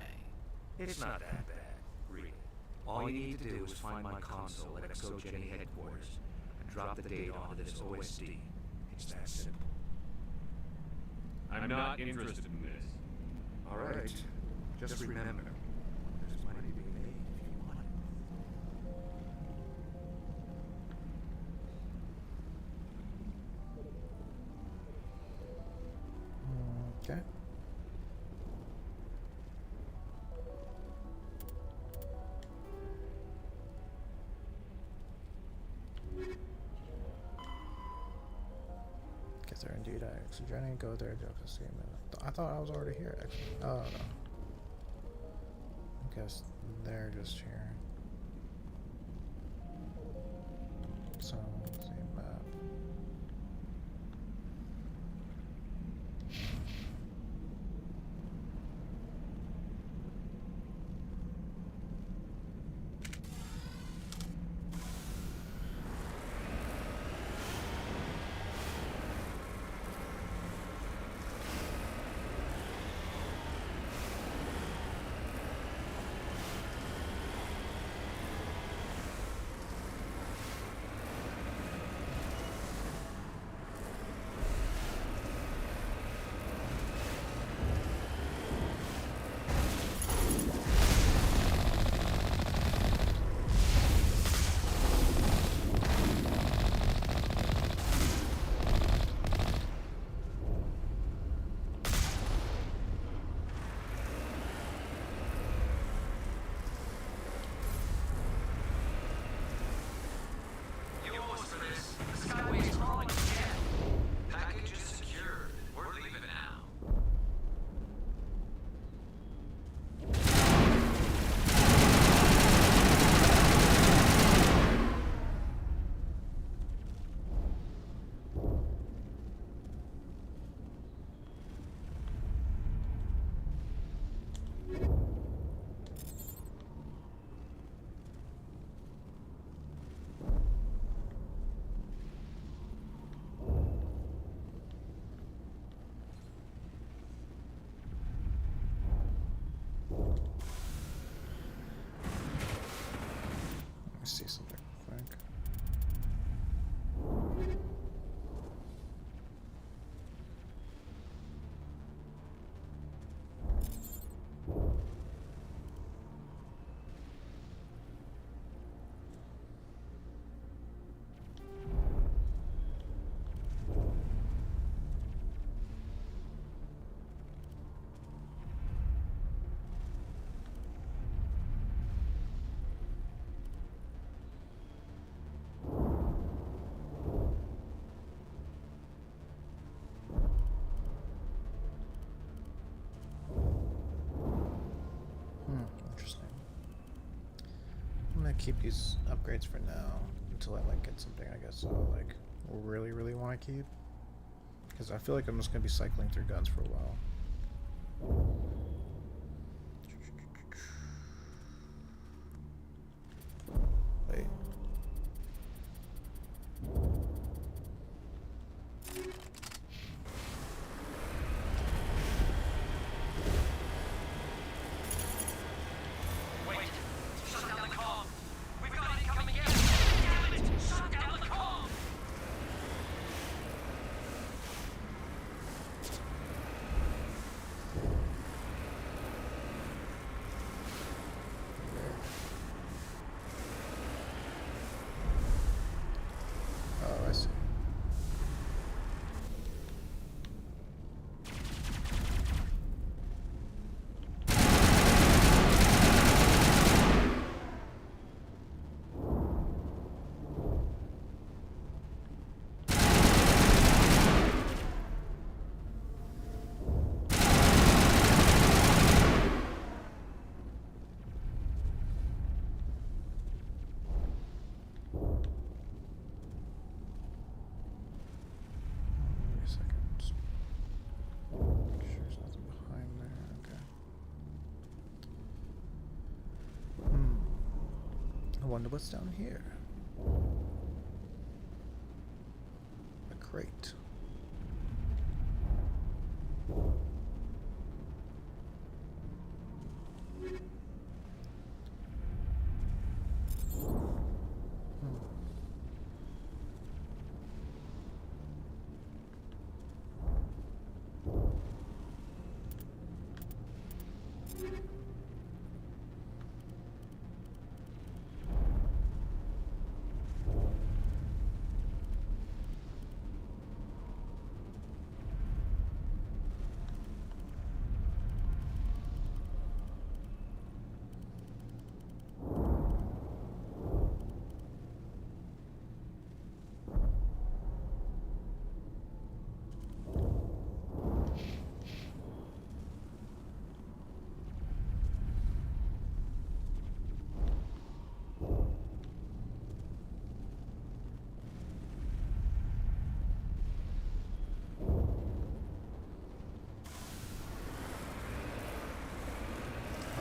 It's not that bad, really. All you need to do is find my console at Exogeny headquarters and drop the data onto this OSD. It's that simple. I'm not interested in this. All right. Just remember, there's money to be made if you want it. Okay. Guess they're indeed Exogeny. Go there, just to see him. I thought I was already here. Actually. Oh no. I guess they're just here. So let's see map. See something quick. keep these upgrades for now until I like get something I guess I'll like really want to keep, because I feel like I'm just gonna be cycling through guns for a while. Wait. Oh, I see. Wait a second. Just make sure there's nothing behind there. Okay. I wonder what's down here. A crate.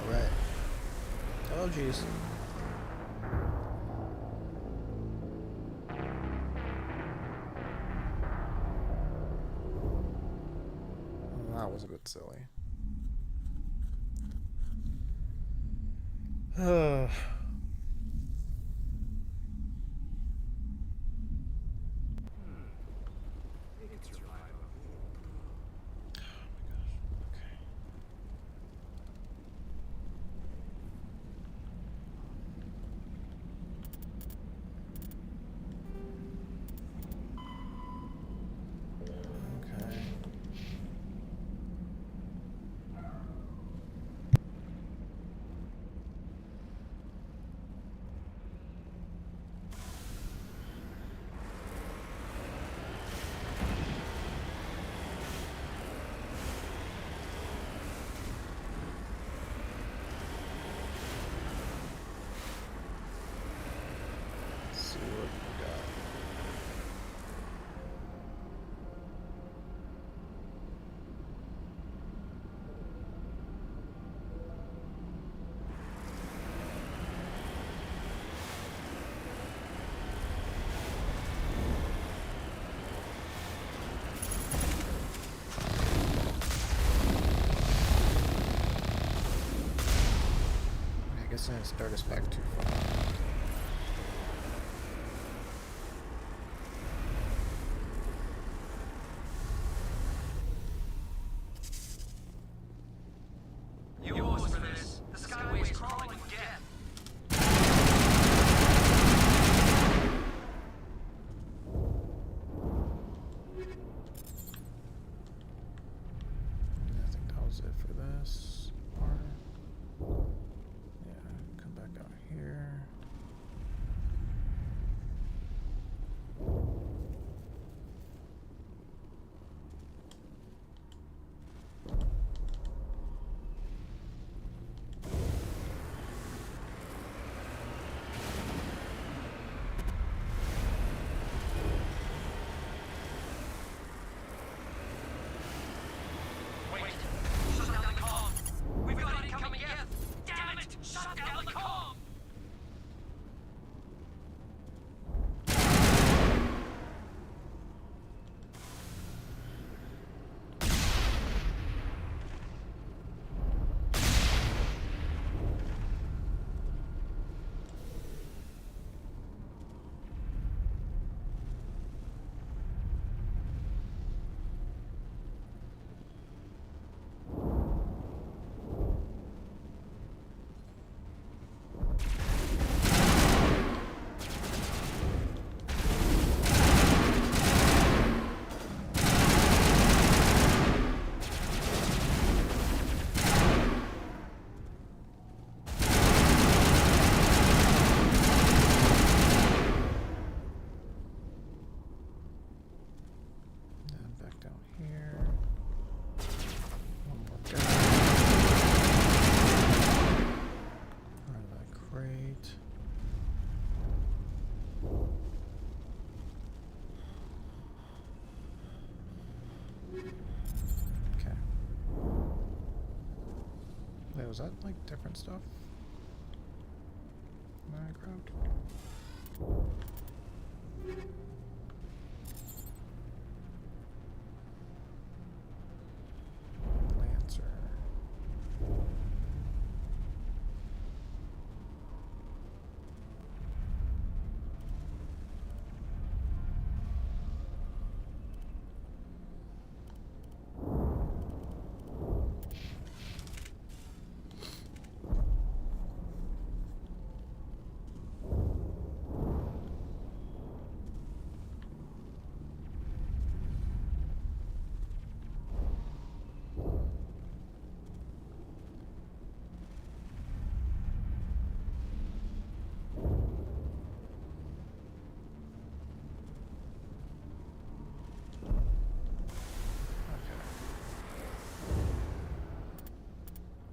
Alright. Oh jeez. That was a bit silly. See what we got. I guess I didn't start us back too far. Yours for this. The Skyway is crawling with death. I think that was it for this part. Yeah, come back out here. here. One more guy. Out of that crate. Okay. Wait, was that like different stuff that I grabbed? Lancer.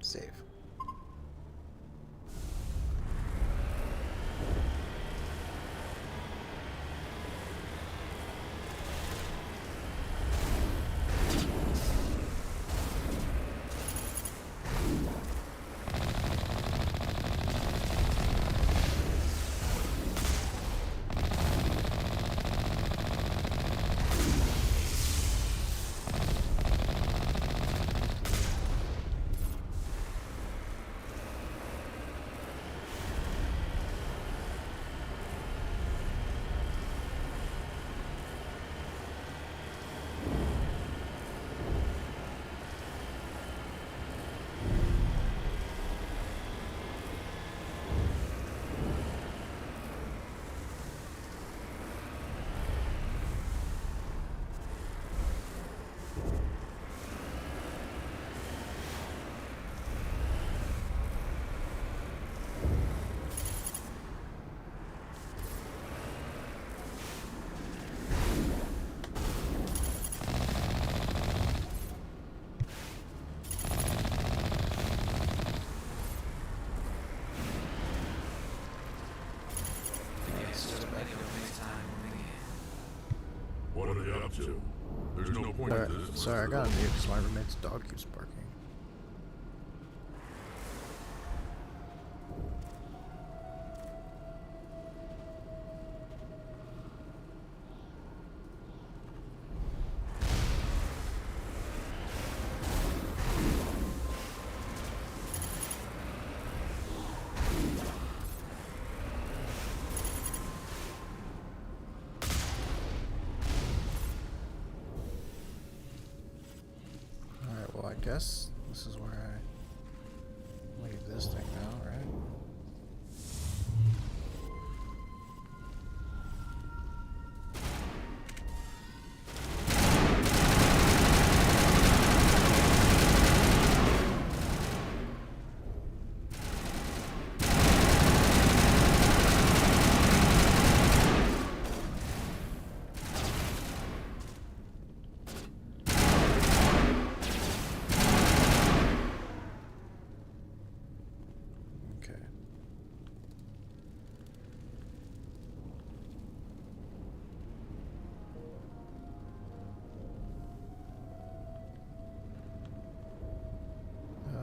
Save. What are they up to? There's no point to this. Sorry, I got a mute because my roommate's dog keeps barking. I guess this is where I leave this thing now, right?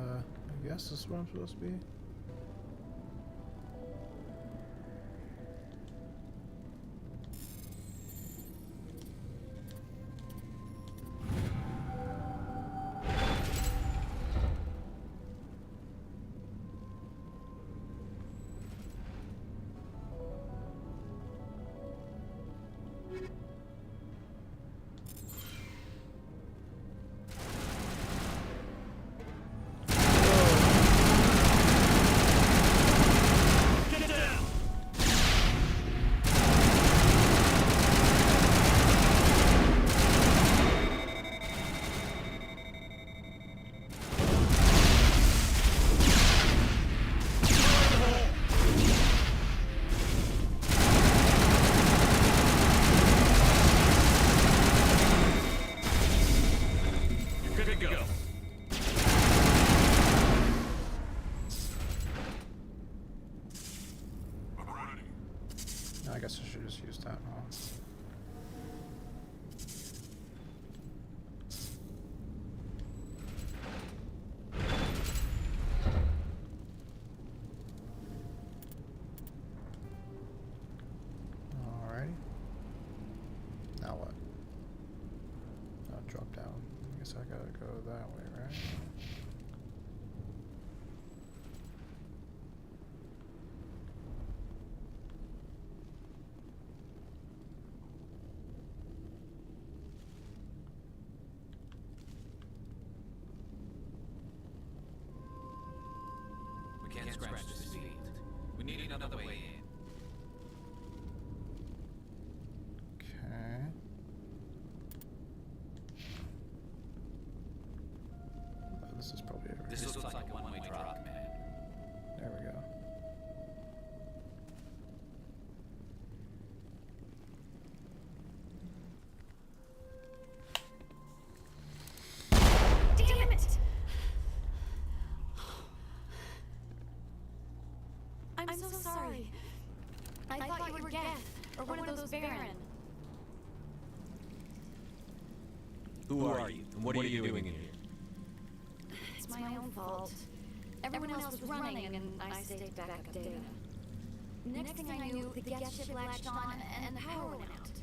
I guess this is where I'm supposed to be. guess I gotta go that way, right? We can't scratch this field. We need another way in. Okay. Oh, this is probably over This here. looks like a one-way drop, man. There we go. Damn it! I'm so sorry. I thought you were Geth, or one of those Baron. Who are you? And what are you doing in here? It's my own fault. Everyone else was running, and I stayed back up data. Next thing I knew, the Geth ship latched on, and the power went out.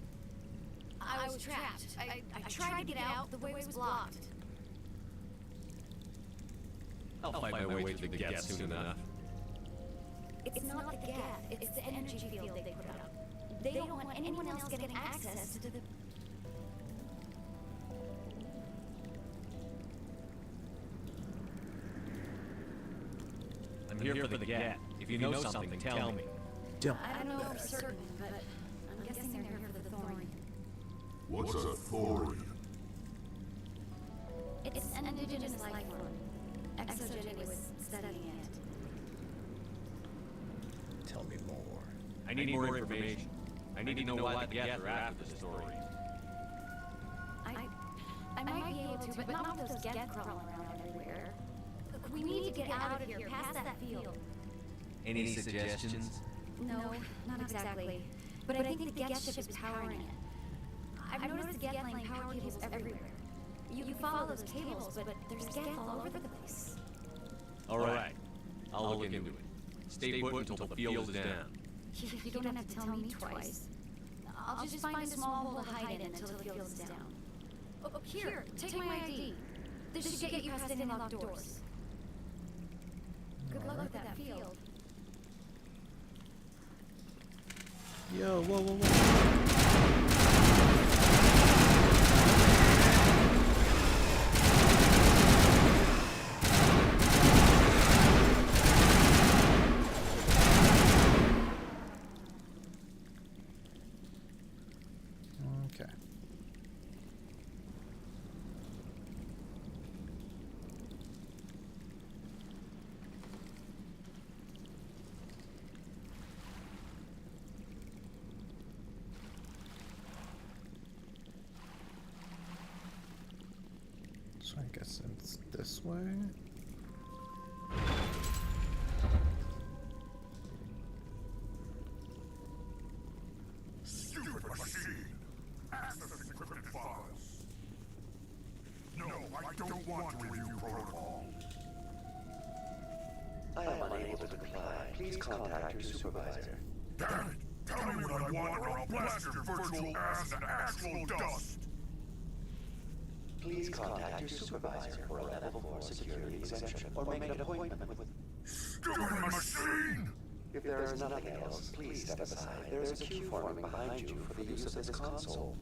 I was trapped. I tried to get out, the way was blocked. I'll find my way to the Geth soon enough. It's not the Geth, it's the energy field they put up. They don't want anyone else getting access to the... I'm here for the Geth. If you know something, tell me. I don't know for certain, but I'm guessing they're here for the Thorian. What's a Thorian? It's an indigenous life form. Exogeny was studying it. Tell me more. I need more information. I need to know why the Geth are after this story. I might be able to, but not with those Geth crawling around everywhere. Look, we need to get out of here, past that field. Any suggestions? No, not exactly. But I think the Geth ship is powering it. I've noticed the Geth laying power cables everywhere. You can follow those cables, but there's Geth all over the place. Alright. I'll look into it. Stay put until the field is down. You don't have to tell me twice. I'll just find a small hole to hide in until the field is down. Oh, here, take my ID. This should get you past any locked doors. Good luck with that field. Yo, whoa, whoa, whoa. Okay. So I guess it's this way. Stupid machine! Access encrypted files. No, I don't want to review protocol. I am unable to comply. Please contact your supervisor. Damn it! Tell me what I want or I'll blast your virtual ass into actual dust! Please contact your supervisor for a level 4 security exemption or make an appointment with... Stupid machine! If there is nothing else, please step aside. There is a queue forming behind you for the use of this console.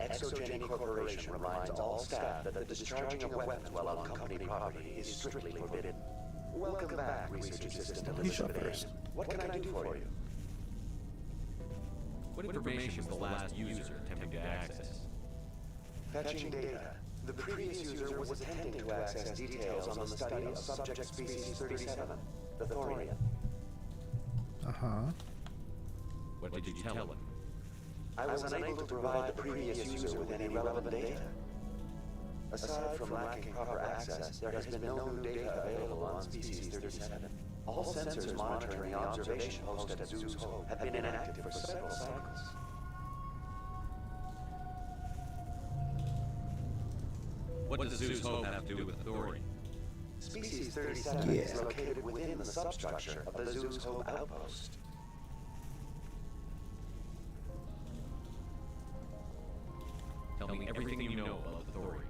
Exogeny Corporation reminds all staff that the discharging of weapons while on company property is strictly forbidden. Welcome back, Research Assistant Elizabeth. What can I do for you? What information was the last user attempting to access? Fetching data. The previous user was attempting to access details on the study of subject species 37, the Thorian. Uh-huh. What did you tell him? I was unable to provide the previous user with any relevant data. Aside from lacking proper access, there has been no new data available on Species 37. All sensors monitoring the observation post at Zoo's Hope have been inactive for several cycles. What does Zeus Hope have to do with authority? Species 37 is located within the substructure of the Zeus Hope outpost. Tell me everything you know about the Thorian.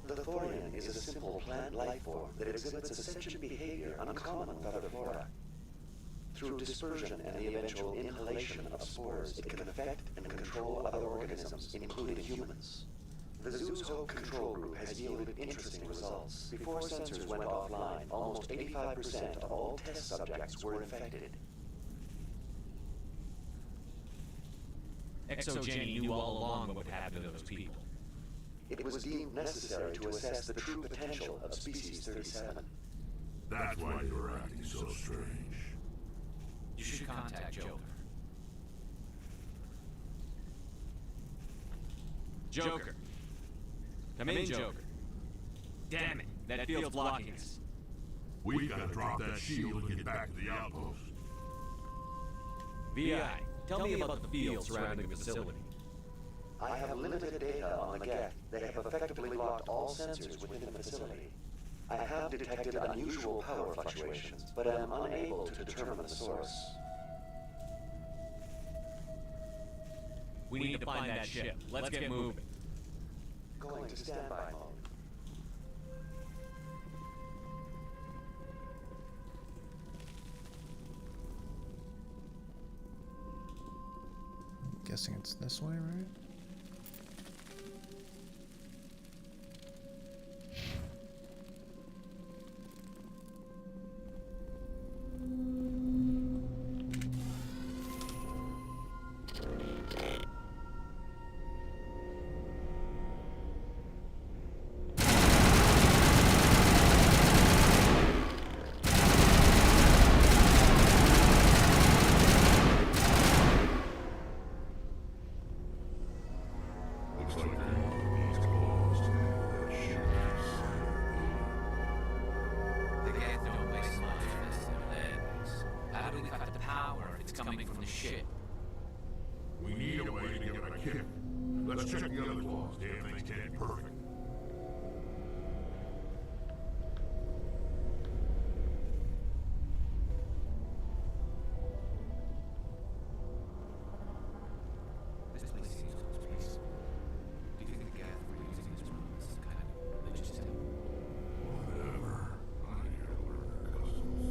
The Thorian is a simple plant life form that exhibits a sentient behavior uncommon with other flora. Through dispersion and the eventual inhalation of spores, it can affect and control other organisms, including humans. The Zeus Hope control group has yielded interesting results. Before sensors went offline, almost 85% of all test subjects were infected. Exo Jenny knew all along what would happen to those people. It was deemed necessary to assess the true potential of Species 37. That's why you're acting so strange. You should contact Joker. Joker. Come in, Joker. Damn it, that field's blocking us. We gotta drop that shield and get back to the outpost. VI, tell me about the field surrounding the facility. I have limited data on the Geth. They have effectively blocked all sensors within the facility. I have detected unusual power fluctuations, but am unable to determine the source. We need to find that ship. Let's get moving. Going to standby mode. Guessing it's this way, right? We need a way to get a kick. Let's check the other claws. Damn things can't be perfect. This place seems so peaceful. Do you think the Geth were using this room as some kind of religious temple? Whatever. I need to learn their customs.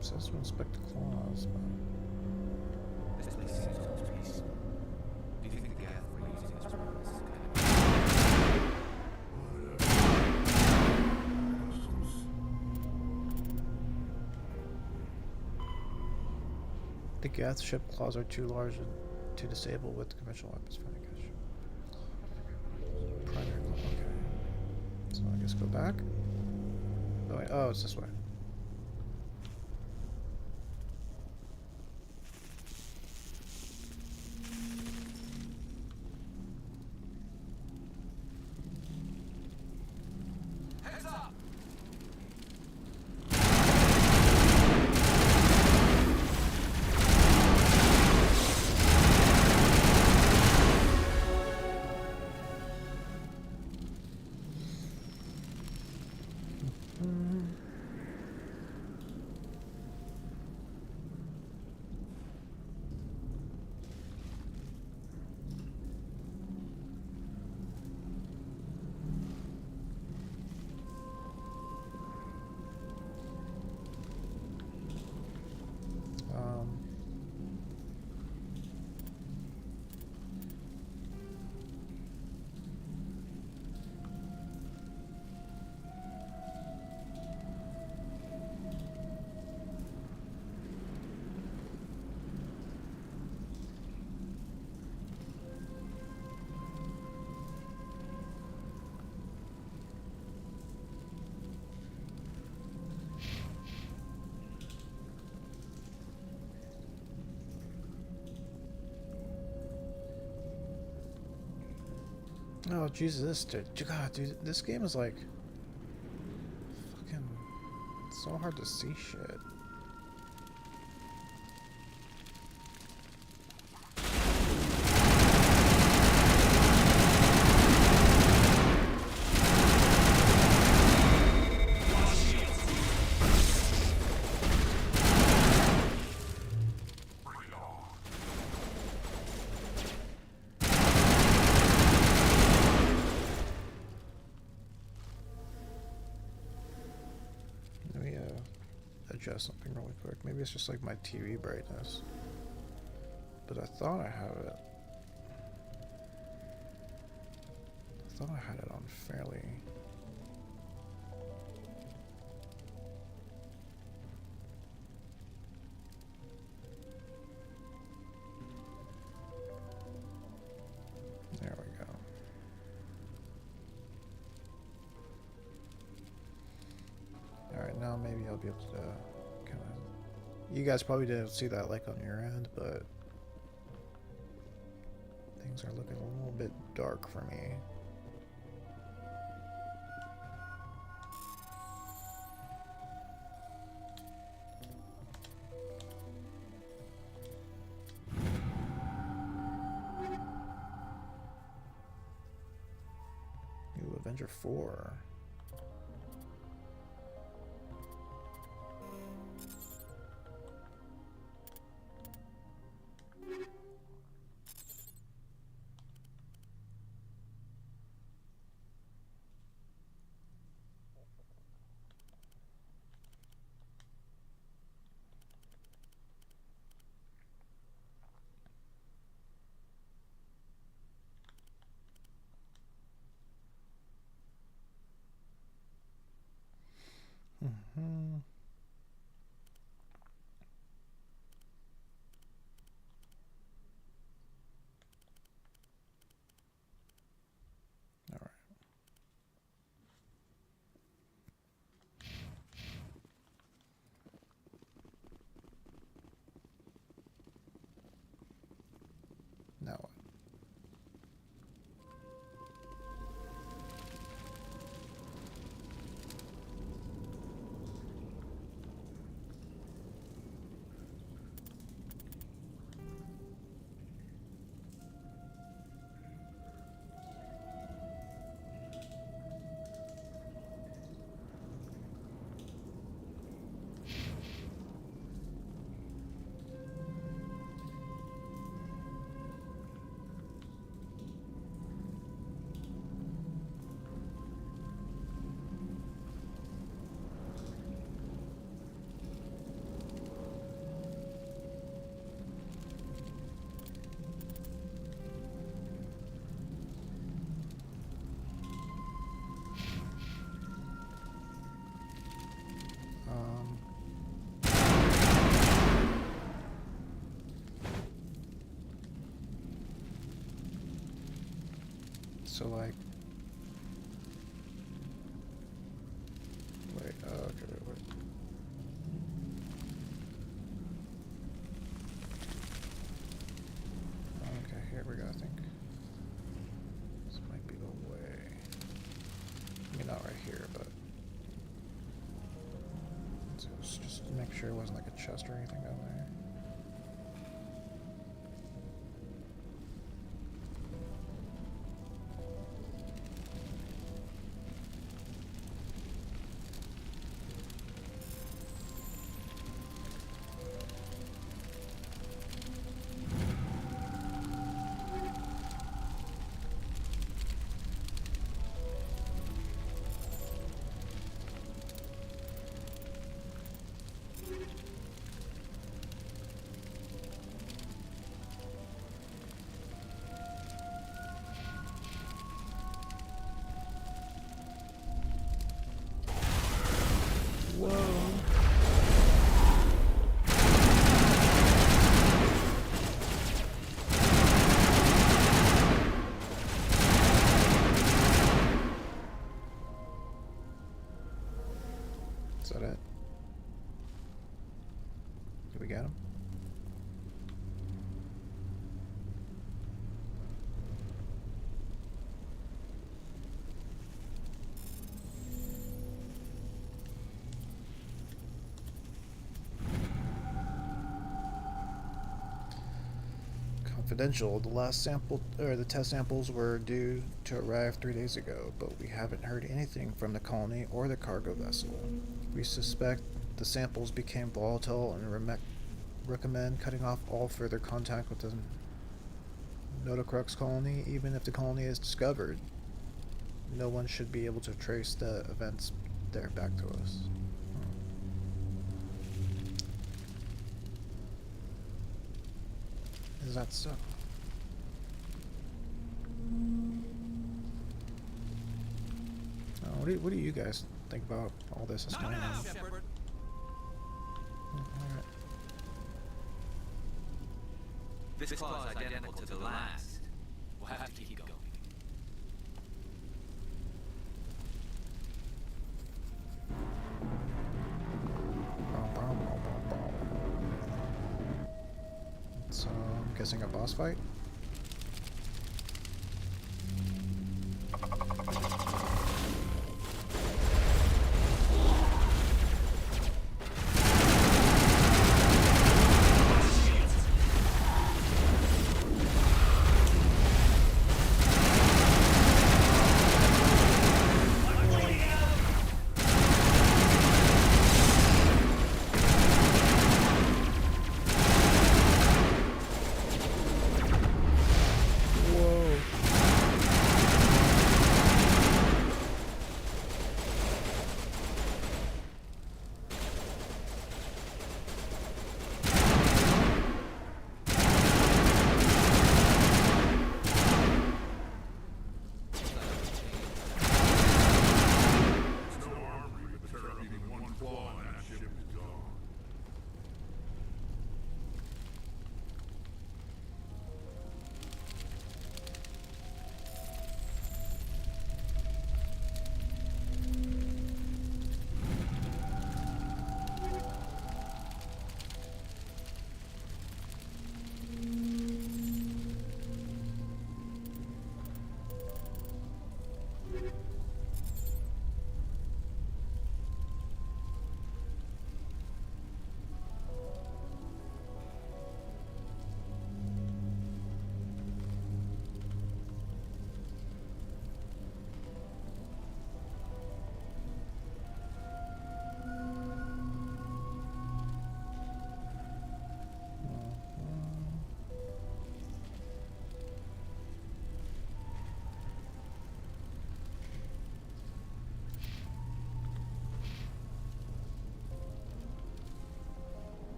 Says to inspect the claws, but... This place seems so peaceful. Do you think the Geth were using this room as some kind of... The Geth ship claws are too large to disable with conventional weapons. Primary claw, okay. So I guess go back. Oh, wait, oh, it's this way. Oh Jesus, this God, dude, this game is like fucking so hard to see shit. Let me adjust something really quick. Maybe it's just like my TV brightness. But I thought I had it. I thought I had it on fairly. There we go. Alright, now maybe I'll be able to kind of... You guys probably didn't see that like on your end, but things are looking a little bit dark for me. Ooh, Avenger 4. Mm-hmm. All right. Now what? So like, wait, okay, wait. Okay, here we go, I think. This might be the way. I mean, not right here, but so just to make sure it wasn't like a chest or anything down there. Is that it? Did we get him? confidential. The last sample, or the test samples, were due to arrive 3 days ago, but we haven't heard anything from the colony or the cargo vessel. We suspect the samples became volatile and recommend cutting off all further contact with the Notocrux colony, even if the colony is discovered. No one should be able to trace the events there back to us. Is that so? What do you guys think about all this that's going on? Shepard. Alright. This claw is identical to the last. We'll have to keep going. So, I'm guessing a boss fight?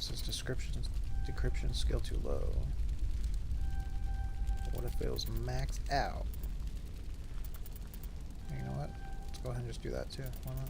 Says decryption skill too low. What if it was maxed out? You know what? Let's go ahead and just do that too. Why not?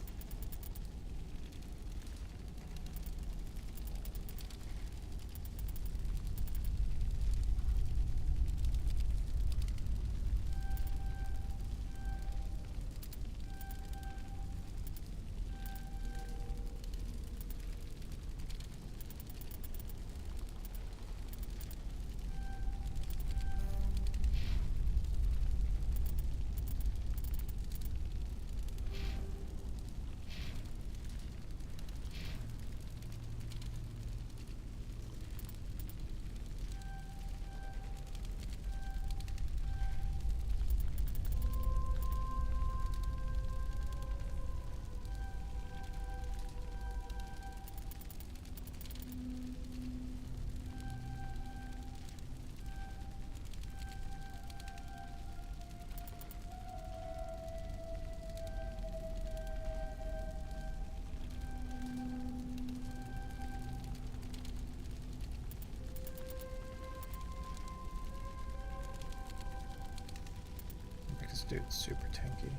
This dude's super tanky.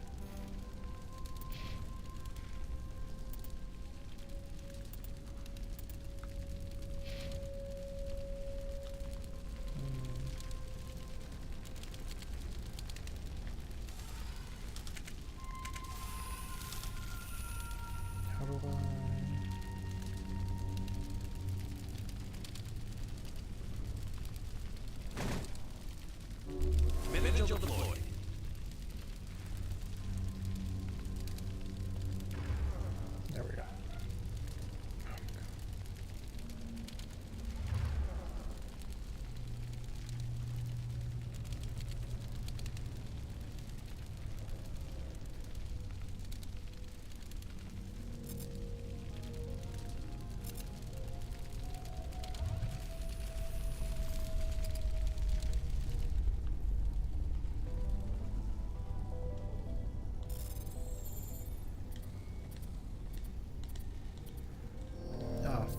How do I... Minute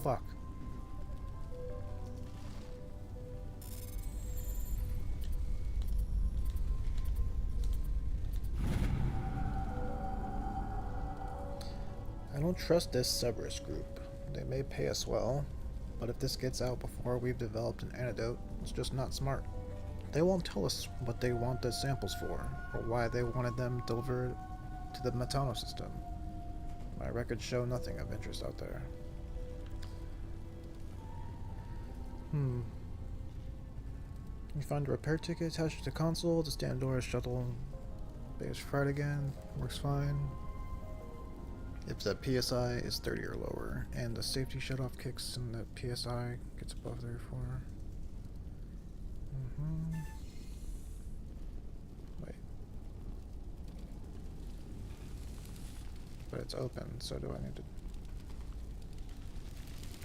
fuck? I don't trust this Cerberus group. They may pay us well, but if this gets out before we've developed an antidote, it's just not smart. They won't tell us what they want the samples for, or why they wanted them delivered to the Metano system. My records show nothing of interest out there. You find a repair ticket attached to the console. The stand door is shuttle base fried again. Works fine. If the PSI is 30 or lower, and the safety shutoff kicks and the PSI gets above 34. Wait. But it's open, so do I need to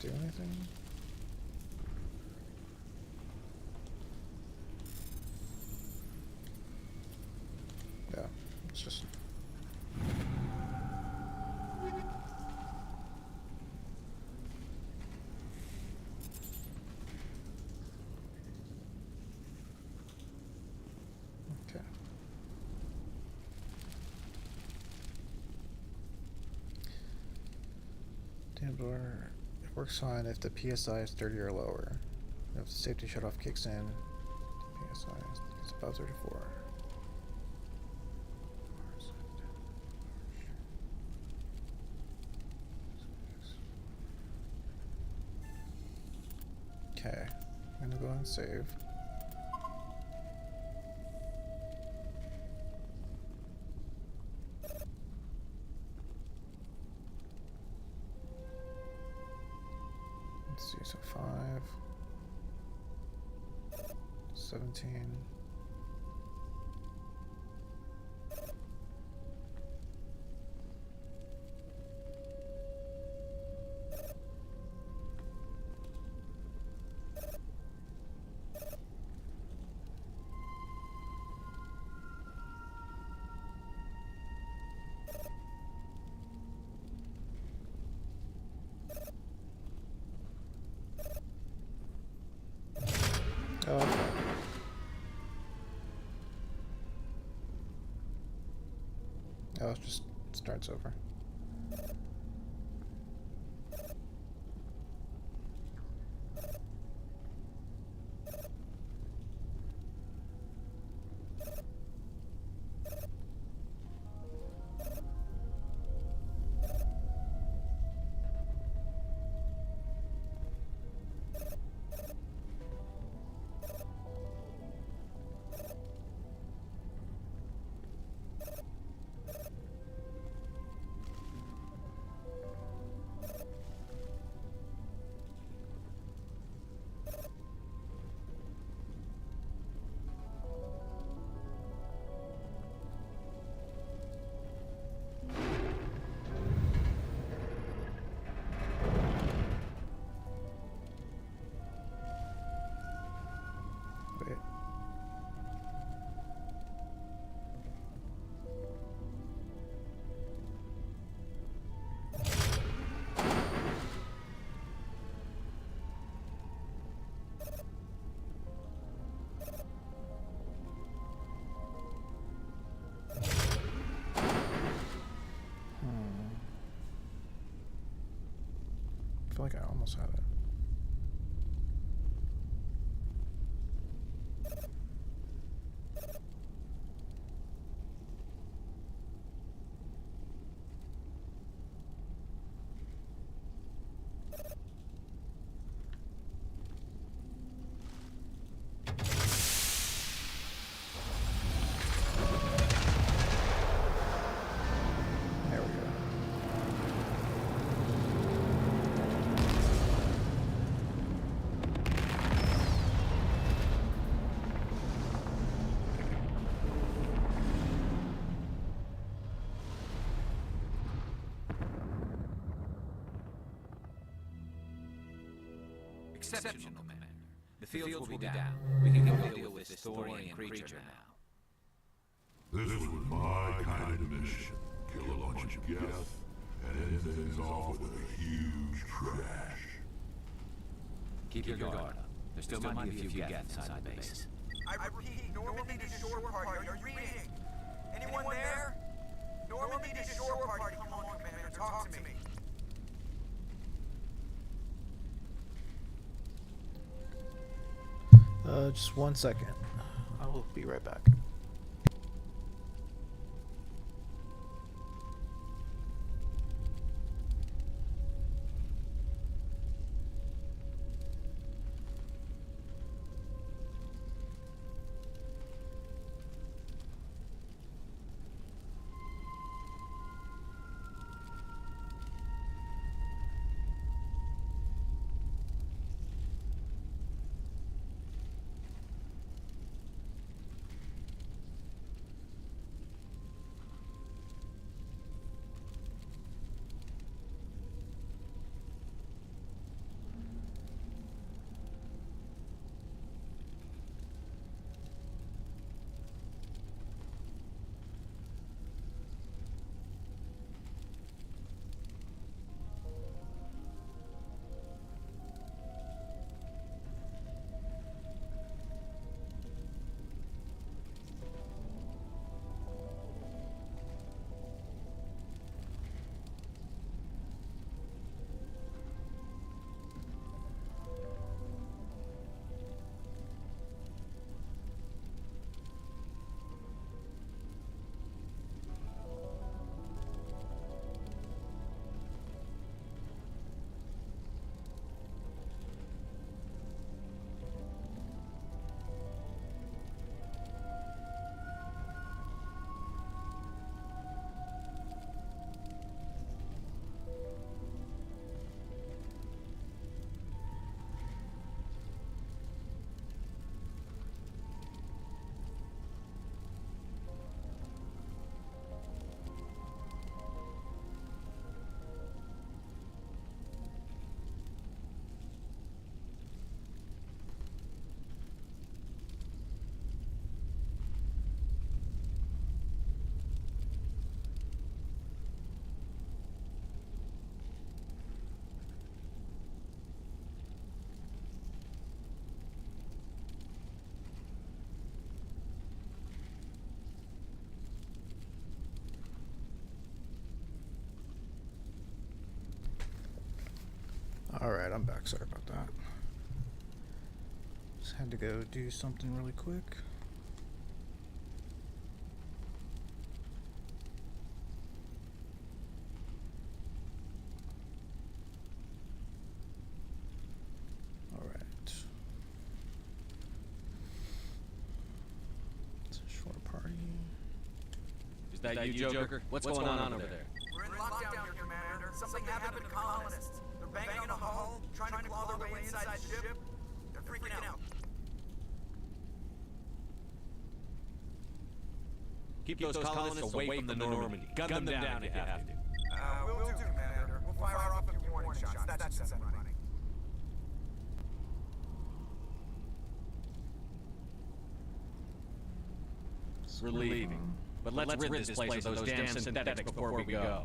do anything? Yeah, it's just... Okay. Damn door. It works fine if the PSI is 30 or lower. If the safety shutoff kicks in, the PSI is above 34. Okay, I'm gonna go ahead and save. Let's see, so 5, 17. Oh, okay. Oh, it just starts over. Wait. I feel like I almost had it. There we go. Exceptional, Commander. The fields will be down. We can go deal with this Thorian creature now. This was my kind of mission. Kill a bunch of Geth and end things off with a huge crash. Keep your guard up. There still might be a few Geth inside the base. I repeat, Normandy to shore party. Are you reading? Anyone there? Normandy to shore party. Come on, Commander, talk to me. Just 1 second. I will be right back. Alright, I'm back. Sorry about that. Just had to go do something really quick. Alright. It's a short party. Is that you, Joker? What's going on over there? We're in lockdown here, Commander. Something happened to colonists. They're banging on the hull, trying to claw their way inside the ship. They're freaking out. Keep those colonists away from the Normandy. Gun them down if you have to. Will do, Commander. We'll fire off a few warning shots. That's set running. We're leaving. But let's rid this place of those damn synthetics before we go.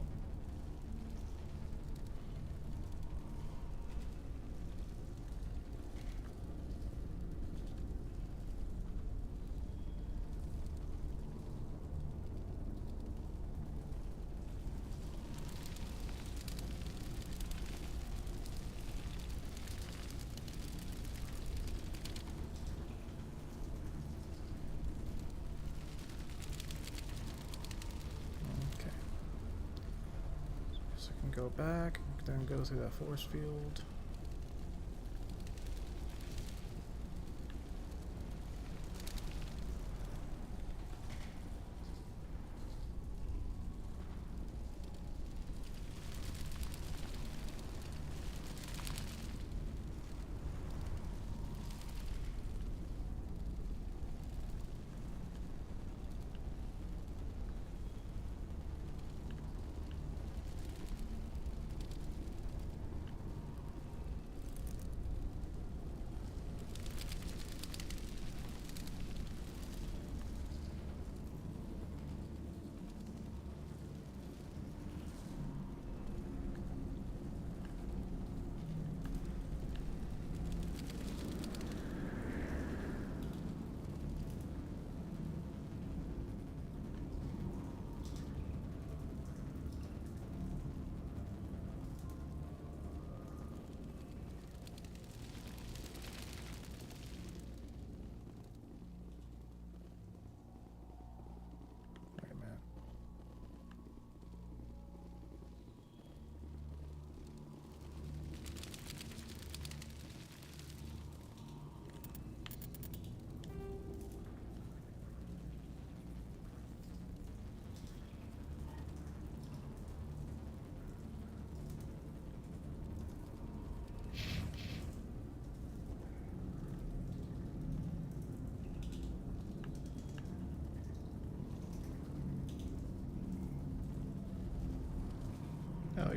Go back, then go through that force field.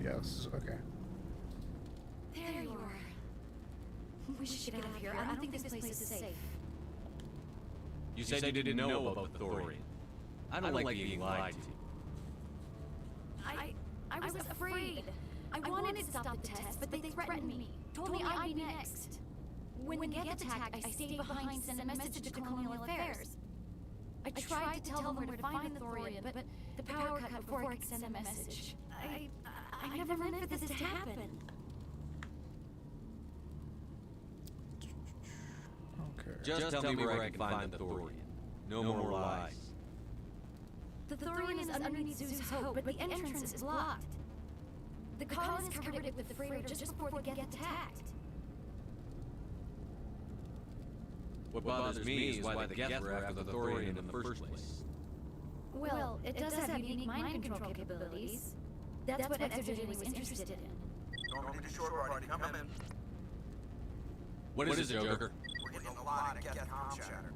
Yes. Okay. There you are. We should get out of here. I don't think this place is safe. You said you didn't know about the Thorian. I don't like being lied to. I was afraid. I wanted to stop the test, but they threatened me. Told me I'd be next. When the Geth attacked, I stayed behind to send a message to Colonial Affairs. I tried to tell them where to find the Thorian, but the power cut before I could send a message. I never meant for this to happen. Okay. Just tell me where I can find the Thorian. No more lies. The Thorian is underneath Zoo's Hope, but the entrance is blocked. The colonists covered it with the freighter just before the Geth attacked. What bothers me is why the Geth were after the Thorian in the first place. Well, it does have unique mind control capabilities. That's what Edgysaber was interested in. Don't need a short party. Come in. What is it, Joker? We're getting a lot of Geth comm chatter.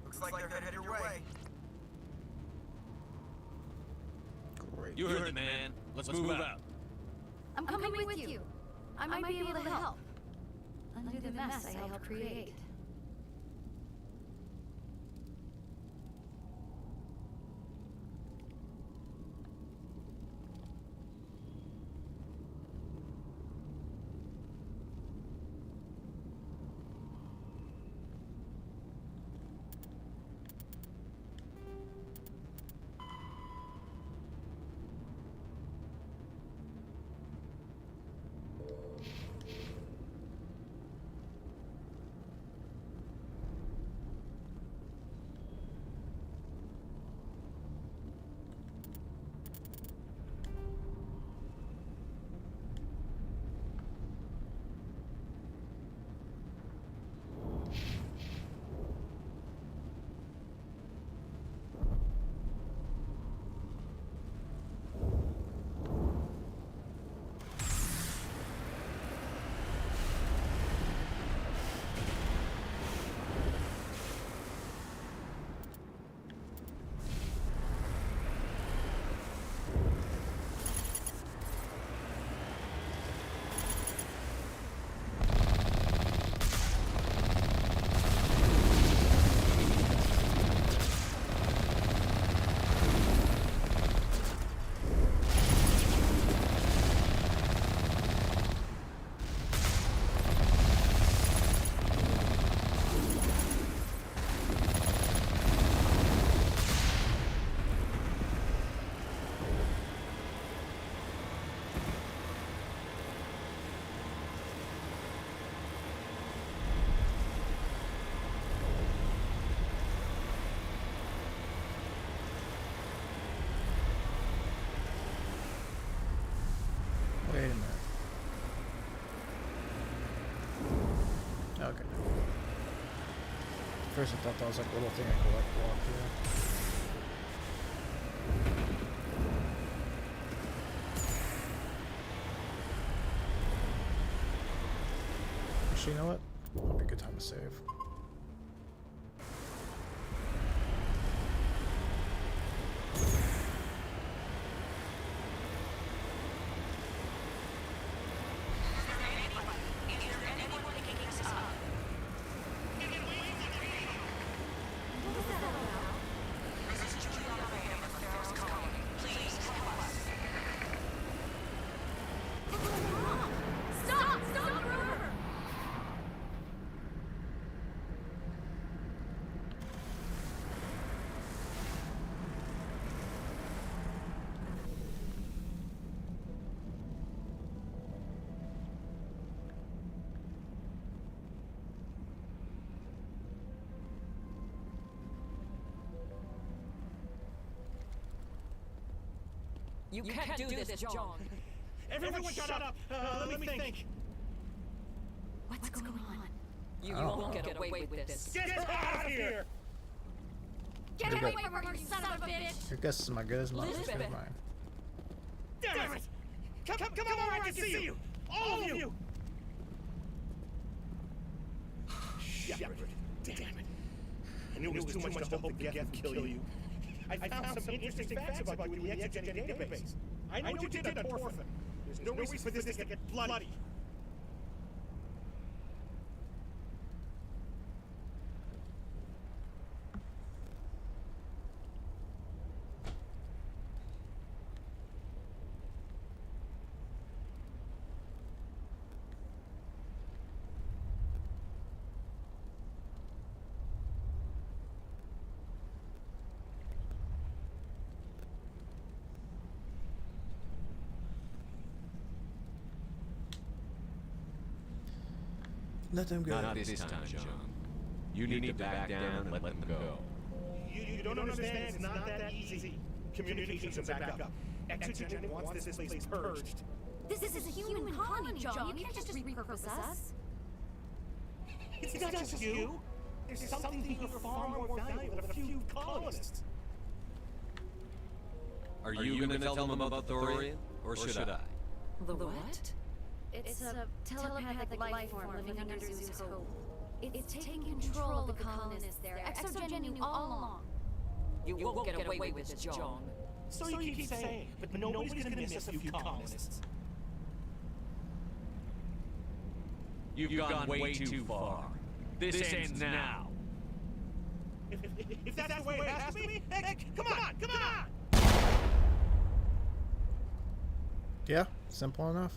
Looks like they're headed your way. Great. You heard the man. Let's move out. I'm coming with you. I might be able to help. Undo the mess I helped create. Wait a minute. Okay. First I thought that was like a little thing I could like walk through. Actually, you know what? That'd be a good time to save. You can't do this, John. Everyone shut up! Let me think. What's going on? You won't get away with this. Get her out of here! Get away from her, you son of a bitch! Your guess is my good as mine. Elizabeth. Never mind. Damn it! Come over, I can see you! All of you! Shepard, damn it. I knew it was too much to hope the Geth would kill you. I found some interesting facts about you in the Edgysaber database. I know what you did at Porphin. There's no reason for this to get bloody. Let them go. Not this time, John. You need to back down and let them go. You don't understand, it's not that easy. Communications are back up. Exogen wants this place purged. This is a human colony, John. You can't just repurpose us. It's not just you. There's something here far more valuable than a few colonists. Are you going to tell them about Thorian, or should I? The what? It's a telepathic life form living under Zeus' hope. It's taking control of the colonists there. Exogen knew all along. You won't get away with this, John. So you keep saying, but nobody's gonna miss a few colonists. You've gone way too far. This ends now. If that's the way it has to be, heck, come on! Yeah, simple enough.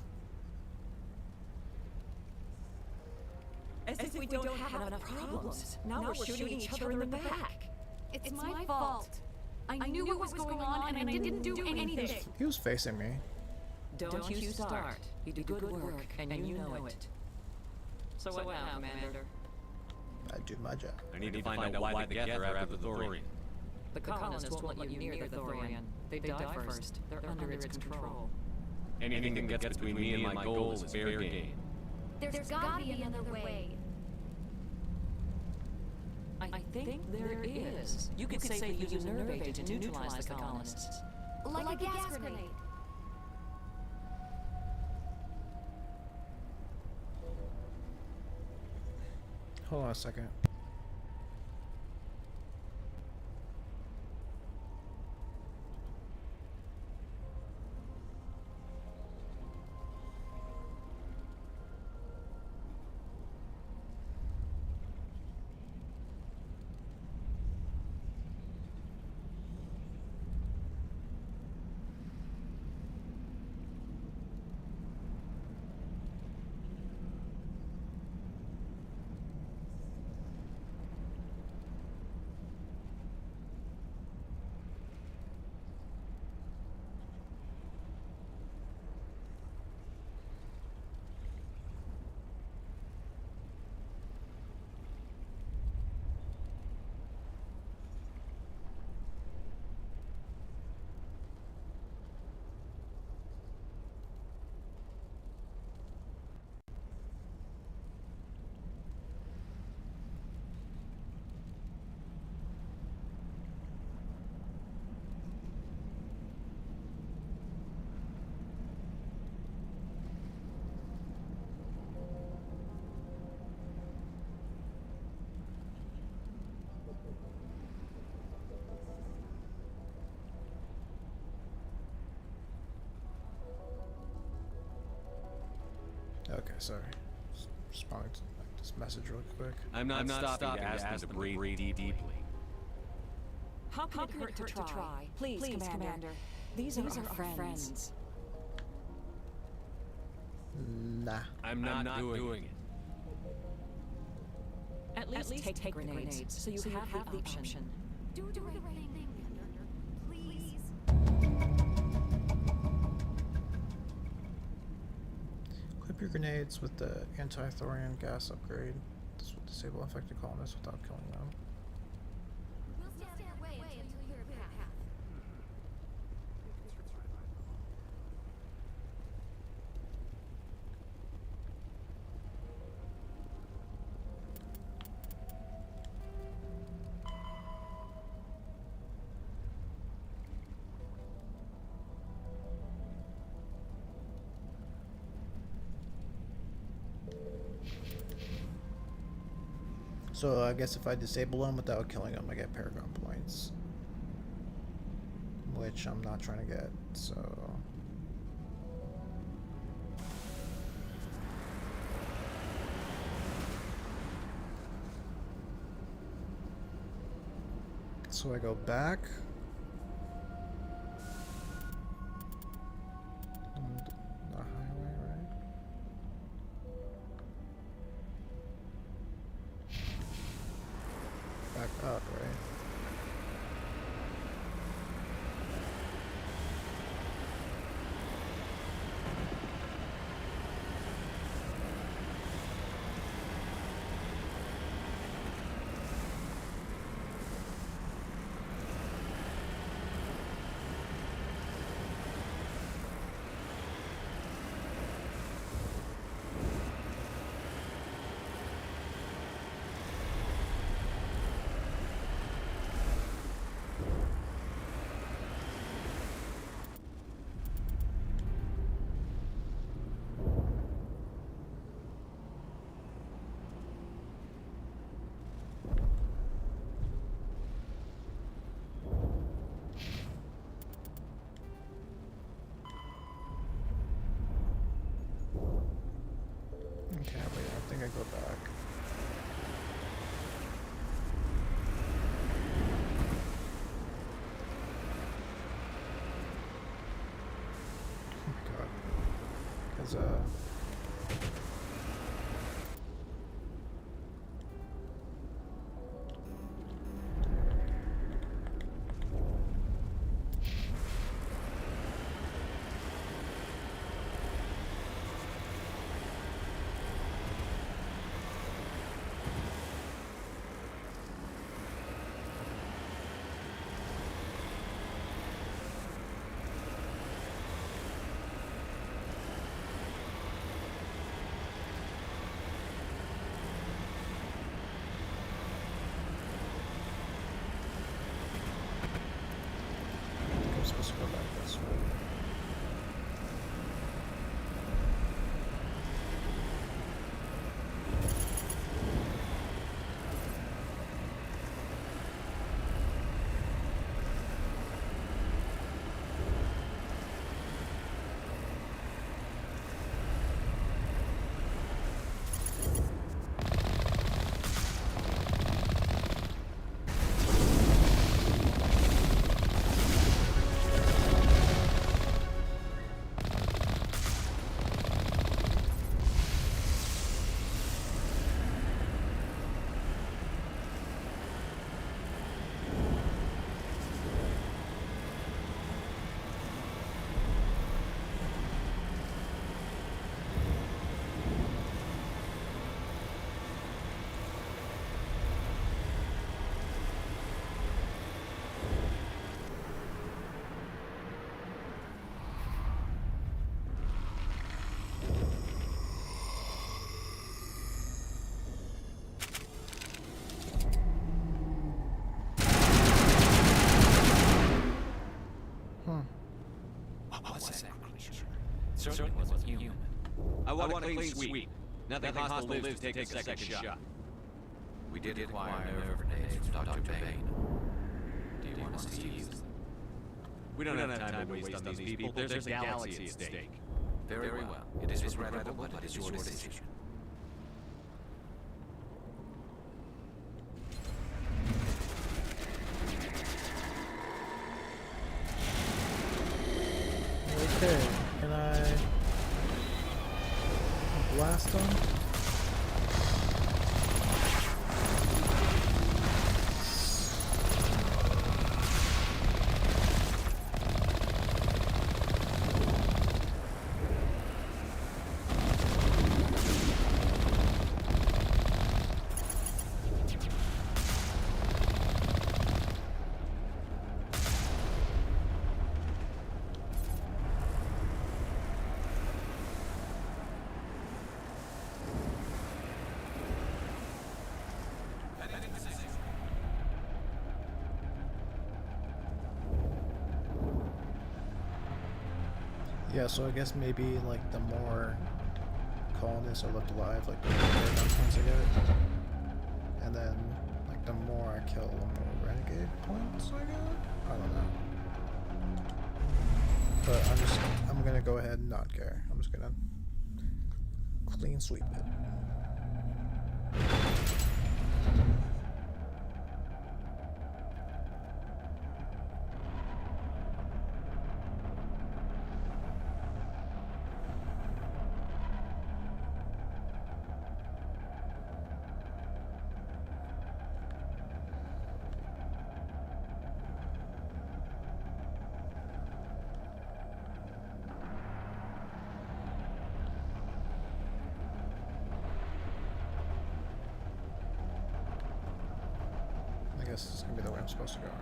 As if we don't have enough problems. Now we're shooting each other in the back. It's my fault. I knew what was going on and I didn't do anything. He was facing me. Don't you start. You do good work, and you know it. So what now, Commander? I do my job. I need to find out why the Geth are after the Thorian. The colonists won't let you near the Thorian. They die first. They're under its control. Anything that gets between me and my goals is fair game. There's gotta be another way. I think there is. You could safely use a nerve agent to neutralize the colonists. Like a gas grenade. Hold on a second. Okay, sorry. Just responding to this message real quick. I'm not stopping to ask them to breathe deeply. How could it hurt to try? Please, Commander. These are our friends. Nah. I'm not doing it. At least take grenades, so you have the option. Do the right thing, Commander. Please. Equip your grenades with the anti-thorium gas upgrade. This will disable infected colonists without killing them. We'll stand our way until you hear a path. So I guess if I disable them without killing them, I get Paragon points. Which I'm not trying to get, so... So I go back. And the highway, right? Back up, right? Okay, wait, I think I go back. Oh my god. Because, I'm supposed to go back this way. What was that creature? Certainly wasn't human. I want a clean sweep. Nothing hostile lives to take a second shot. We did acquire nerve grenades from Dr. Bain. Do you want us to use them? We don't have time to waste on these people. There's a galaxy at stake. Very well. It is regrettable, but it is your decision. Okay, can I blast them? Yeah, so I guess maybe like the more colonists are left alive, like the more points I get. And then like the more I kill, the more renegade points I get? I don't know. But I'm gonna go ahead and not care. I'm just gonna clean sweep it. guess this is gonna be the way I'm supposed to go, right?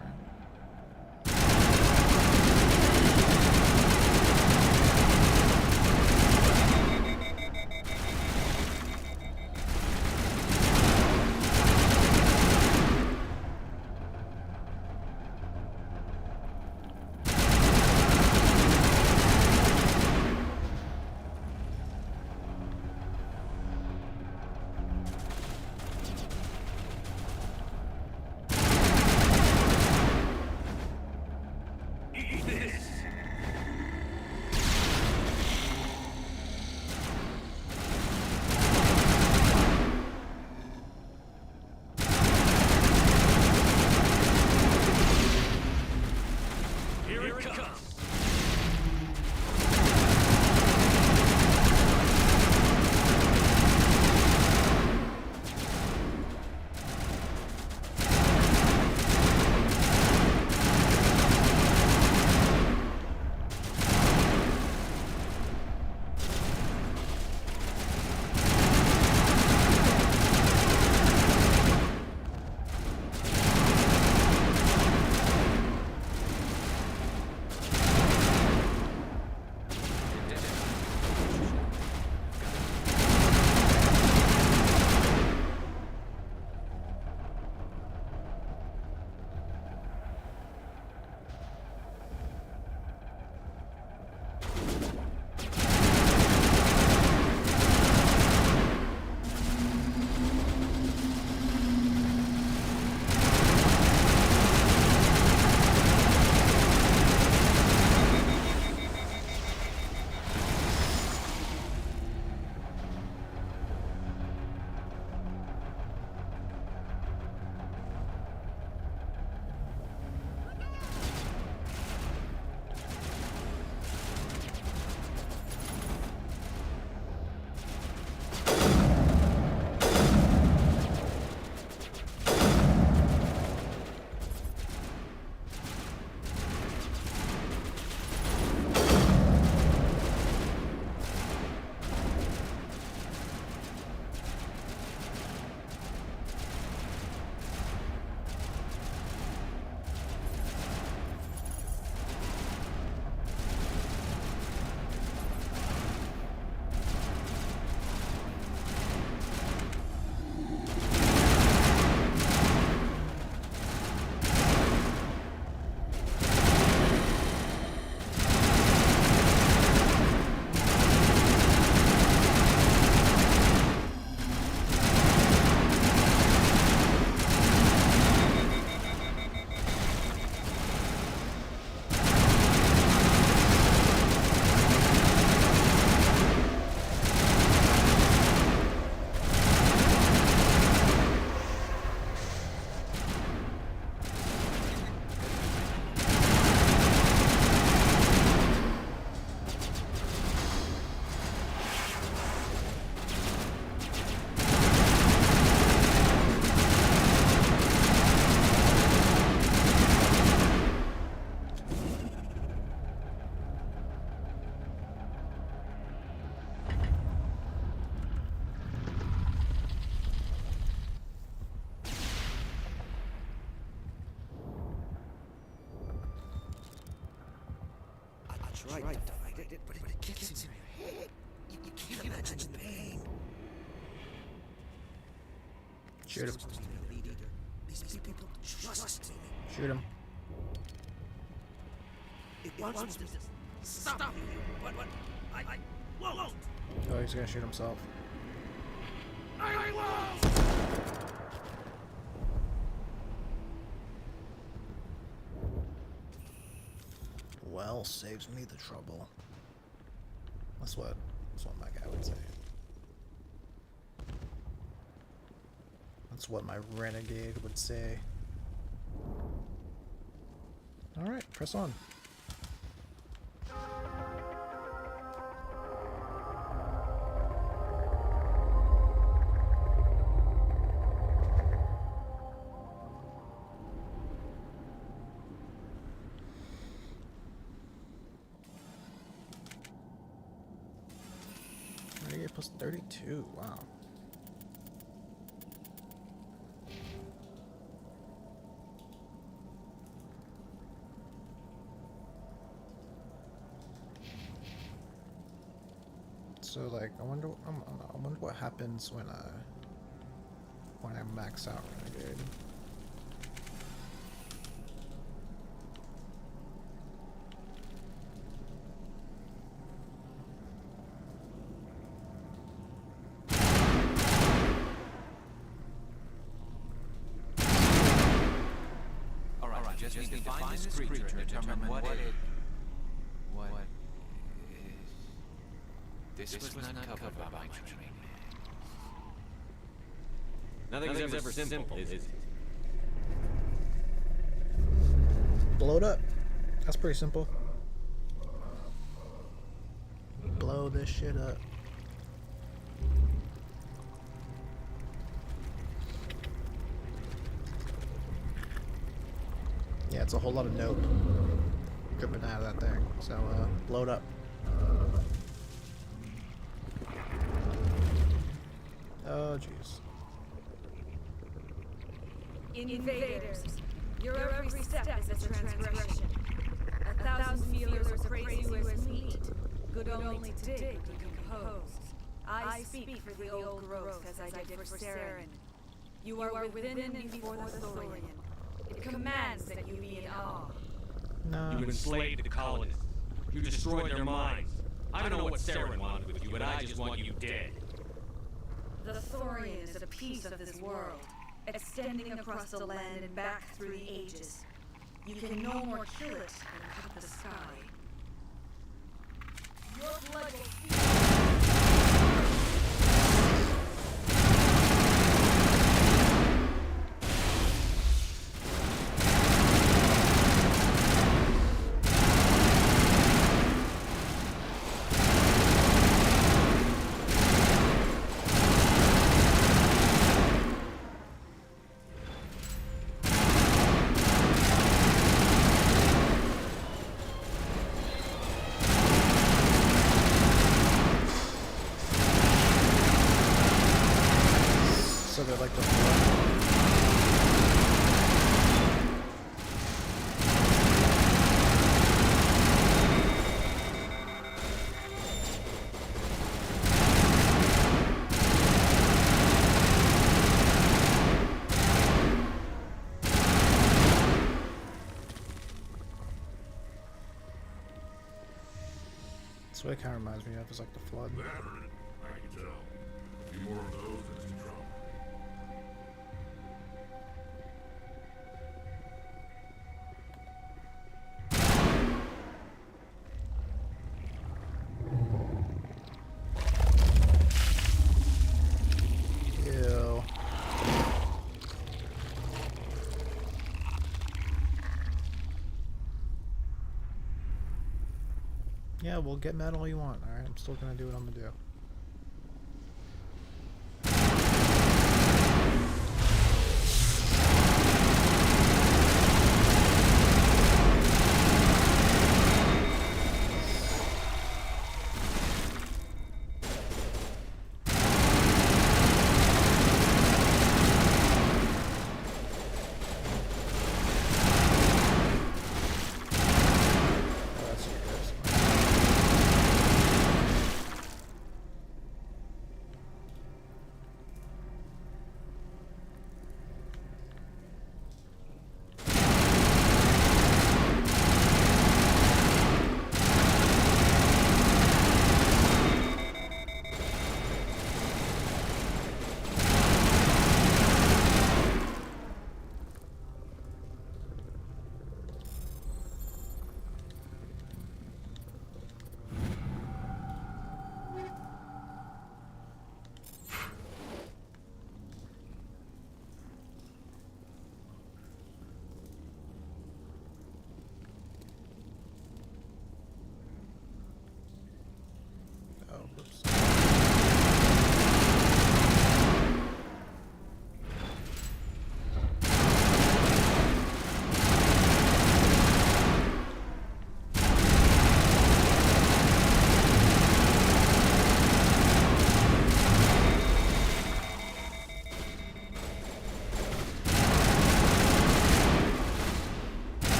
Tried to fight it, but it gets in your head. You can't imagine the pain. Shoot him. These people trust me. Shoot him. It wants to stop you, but I won't. Oh, he's gonna shoot himself. I won't! Well, saves me the trouble. That's what my guy would say. That's what my renegade would say. Alright, press on. Plus 32, wow. So like, I wonder what happens when I max out Renegade. Alright, just need to find this creature and determine what it... What is... This was not covered by my training. Nothing's ever simple, is it? Blow it up. That's pretty simple. Blow this shit up. Yeah, it's a whole lot of nope dripping out of that thing. So, blow it up. Oh, jeez. Invaders, your every step is a transgression. 1,000 feelers appraise you as meat, good only to dig or decompose. I speak for the old growth as I did for Saren. You are within and before the Thorian. It commands that you be in awe. No. You enslaved the colonists. You destroyed their minds. I don't know what Saren wanted with you, but I just want you dead. The Thorian is a piece of this world, extending across the land and back through the ages. You can no more kill it than cut the sky. Your blood will speak. So they're like the flood. That's what it kind of reminds me of, is like the flood. That hurt it, I can tell. A few more of those and it's in trouble. Ew. Yeah, well, get mad all you want, alright? I'm still gonna do what I'm gonna do.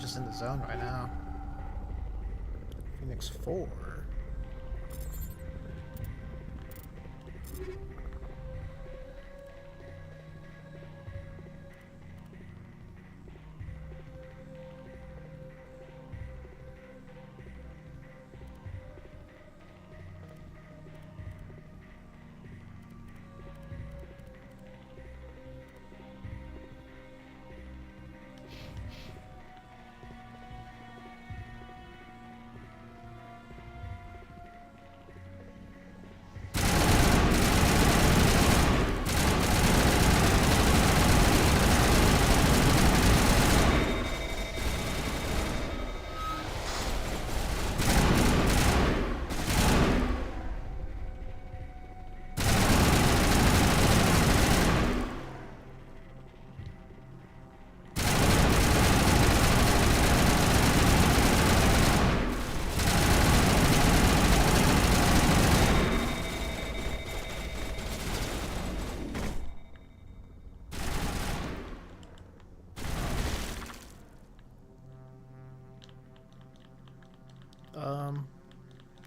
just in the zone right now. Phoenix 4.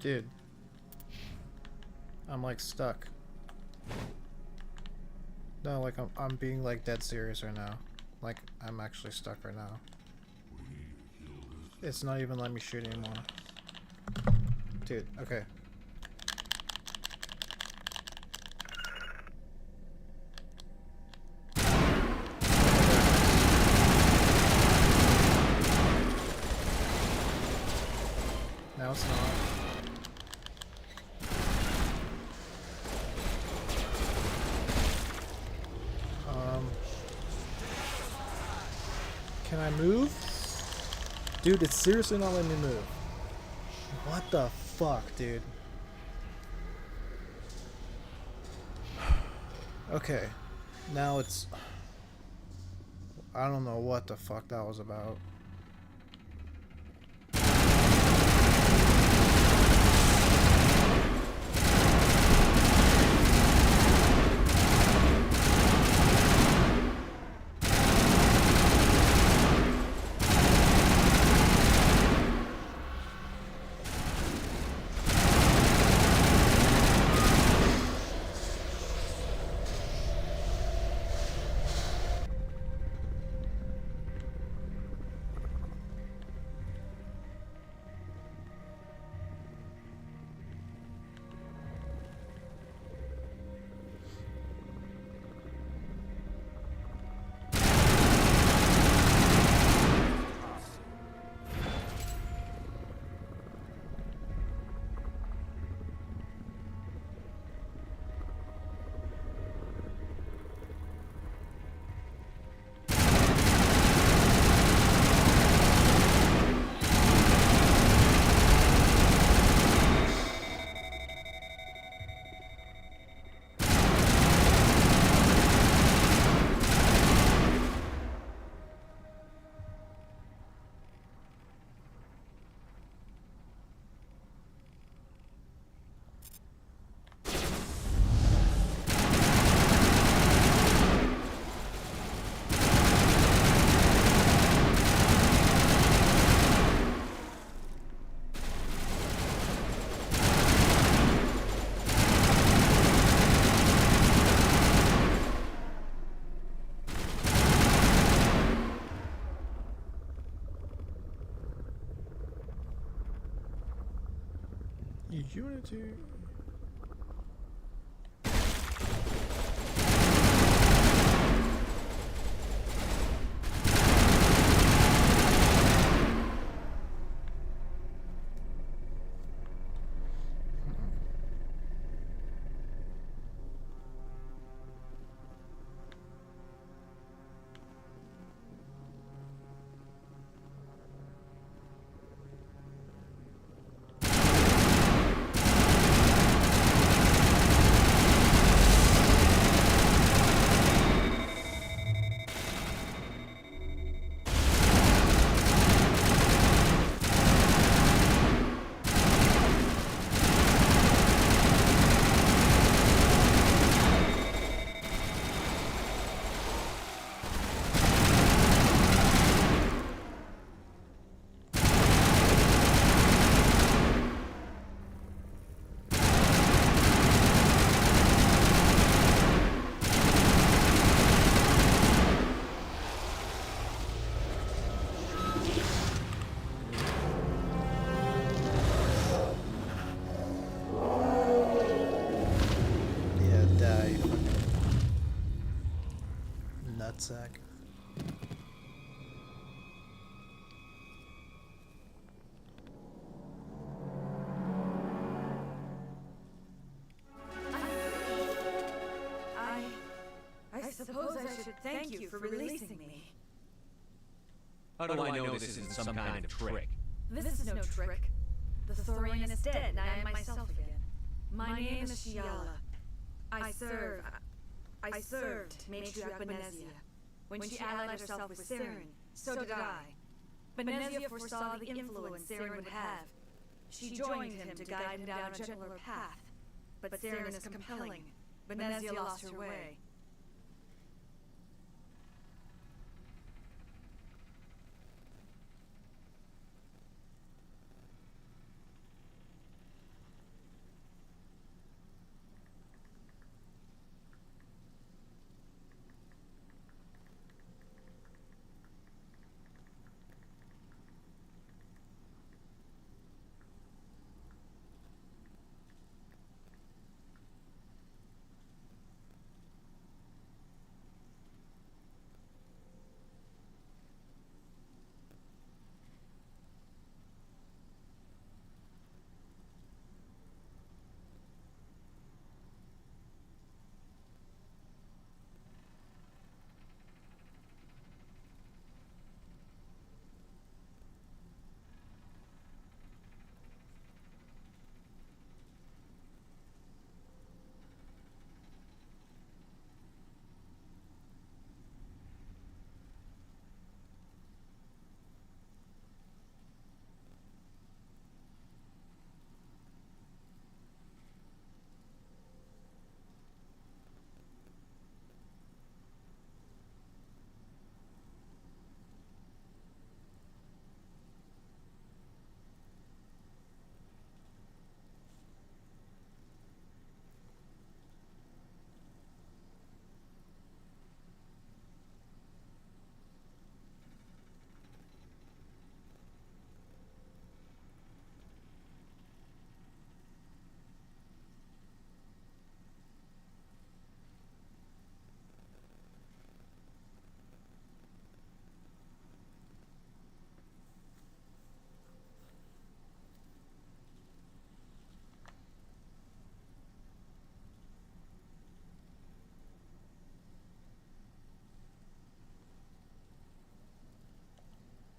Dude. I'm like stuck. No, like I'm being like dead serious right now. Like I'm actually stuck right now. It's not even letting me shoot anymore. Dude, okay. Now it's not. Can I move? Dude, it's seriously not letting me move. What the fuck, dude? Okay. Now it's... I don't know what the fuck that was about. Unity. nutsack. I suppose I should thank you for releasing me. How do I know this isn't some kind of trick? This is no trick. The Thorian is dead, and I am myself again. My name is Shiala. I served Matriarch Benezia. When she allied herself with Saren, so did I. Benezia foresaw the influence Saren would have. She joined him to guide him down a gentler path. But Saren is compelling. Benezia lost her way.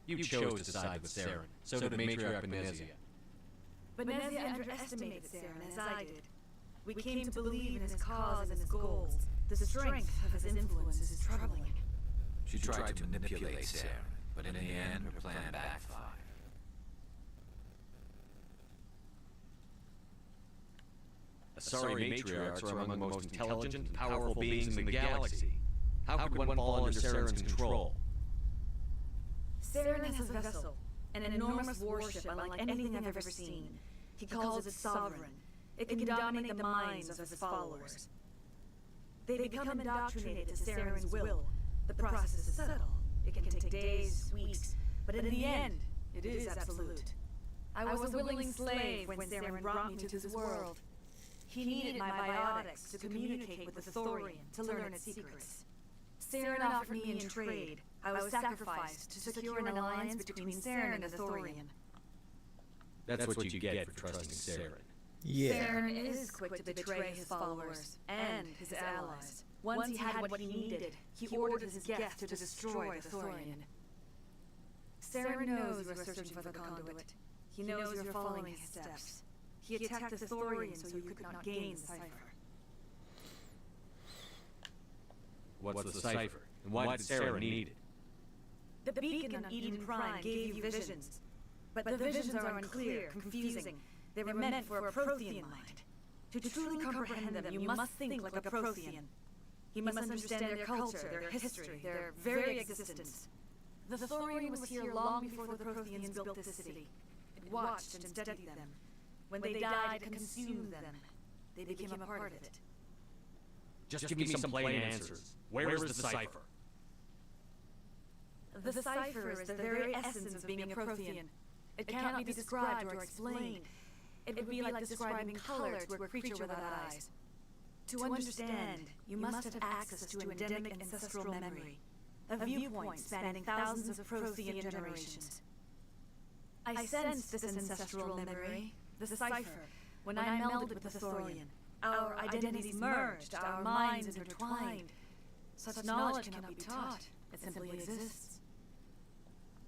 You chose to side with Saren. So did Matriarch Benezia. Benezia underestimated Saren, as I did. We came to believe in his cause and his goals. The strength of his influence is troubling. She tried to manipulate Saren, but in the end, her plan backfired. Asari matriarchs are among the most intelligent and powerful beings in the galaxy. How could one fall under Saren's control? Saren has a vessel, an enormous warship unlike anything I've ever seen. He calls it Sovereign. It can dominate the minds of his followers. They become indoctrinated to Saren's will. The process is subtle. It can take days, weeks, but in the end, it is absolute. I was a willing slave when Saren brought me to this world. He needed my biotics to communicate with the Thorian, to learn its secrets. Saren offered me in trade. I was sacrificed to secure an alliance between Saren and the Thorian. That's what you get for trusting Saren. Yeah. Saren is quick to betray his followers and his allies. Once he had what he needed, he ordered his guests to destroy the Thorian. Saren knows you are searching for the conduit. He knows you are following his steps. He attacked the Thorian so you could not gain the cipher. What's the cipher? And why did Saren need it? The beacon on Eden Prime gave you visions. But the visions are unclear, confusing. They were meant for a Prothean mind. To truly comprehend them, you must think like a Prothean. You must understand their culture, their history, their very existence. The Thorian was here long before the Protheans built this city. It watched and studied them. When they died and consumed them, they became a part of it. Just give me some plain answers. Where is the cipher? The cipher is the very essence of being a Prothean. It cannot be described or explained. It would be like describing color to a creature without eyes. To understand, you must have access to endemic ancestral memory, a viewpoint spanning thousands of Prothean generations. I sensed this ancestral memory, the cipher, when I melded with the Thorian. Our identities merged, our minds intertwined. Such knowledge cannot be taught, it simply exists.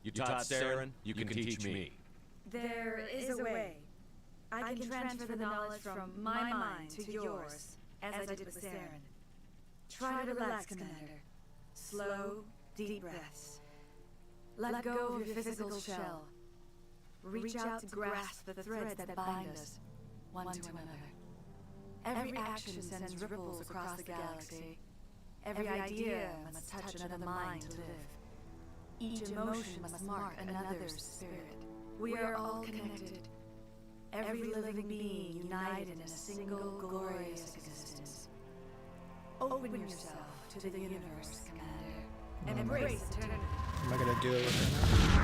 You taught Saren, you can teach me. There is a way. I can transfer the knowledge from my mind to yours, as I did with Saren. Try to relax, Commander. Slow, deep breaths. Let go of your physical shell. Reach out to grasp the threads that bind us, one to another. Every action sends ripples across the galaxy. Every idea must touch another mind to live. Each emotion must mark another's spirit. We are all connected. Every living being united in a single glorious existence. Open yourself to the universe, Commander, and embrace eternity. Am I gonna do it with it now?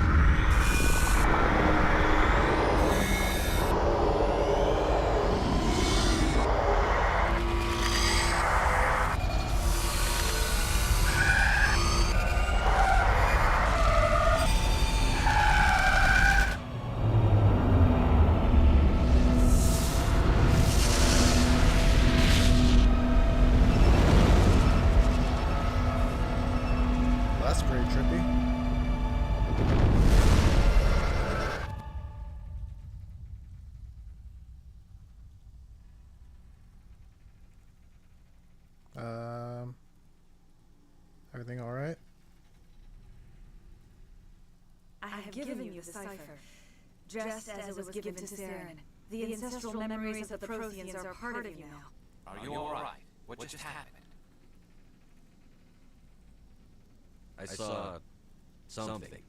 That's pretty trippy. Everything all right? I have given you the cipher, just as it was given to Saren. The ancestral memories of the Protheans are part of you now. Are you alright? What just happened? I saw something.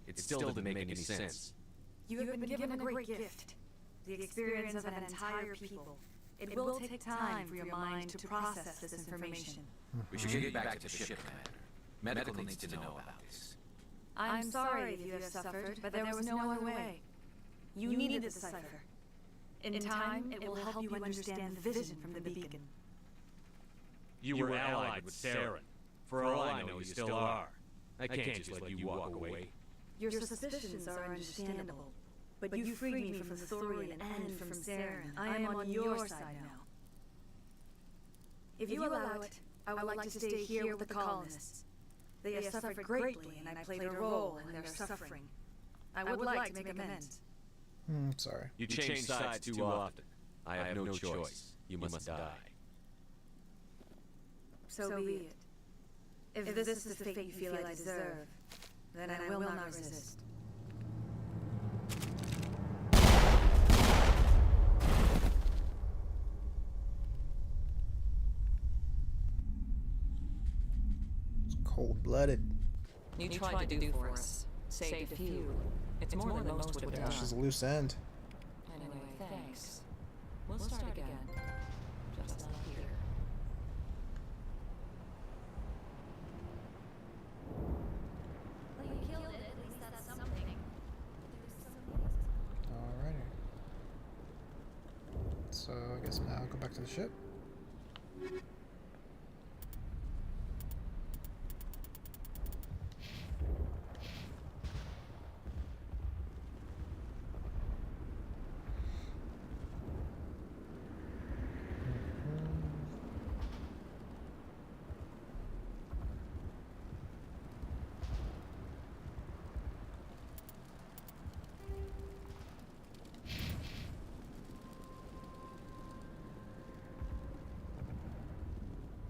It still didn't make any sense. You have been given a great gift, the experience of an entire people. It will take time for your mind to process this information. We should get back to the ship, Commander. Medical needs to know about this. I'm sorry if you have suffered, but there was no other way. You needed the cipher. In time, it will help you understand the vision from the beacon. You were allied with Saren. For all I know, you still are. I can't just let you walk away. Your suspicions are understandable, but you freed me from the Thorian and from Saren. I am on your side now. If you allow it, I would like to stay here with the colonists. They have suffered greatly, and I played a role in their suffering. I would like to make amends. Sorry. You change sides too often. I have no choice. You must die. So be it. If this is the fate you feel I deserve, then I will not resist. It's cold-blooded. You tried to do for us. Saved a few. It's more than most would have done. She's a loose end. Anyway, thanks. We'll start again. Just not here. Well, you killed it. At least that's something. Alrighty. So I guess now I'll go back to the ship.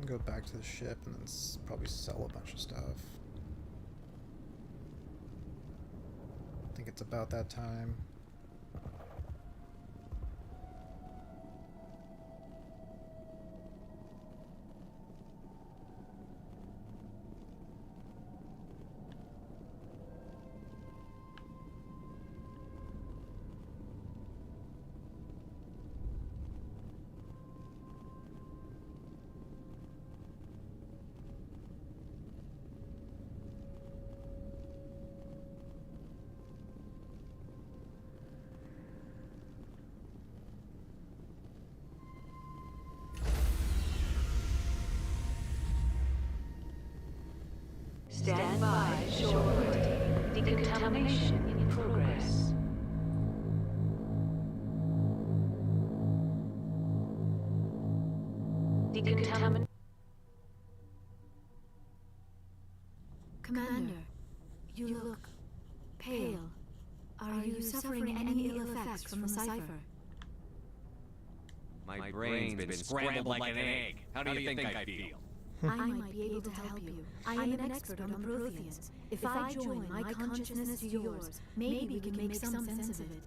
Go back to the ship and then probably sell a bunch of stuff. I think it's about that time. Stand by, shore. Decontamination in progress. Decontamination. Commander, you look pale. Are you suffering any ill effects from the cipher? My brain's been scrambled like an egg. How do you think I feel? I might be able to help you. I am an expert on the Protheans. If I join my consciousness to yours, maybe we can make some sense of it.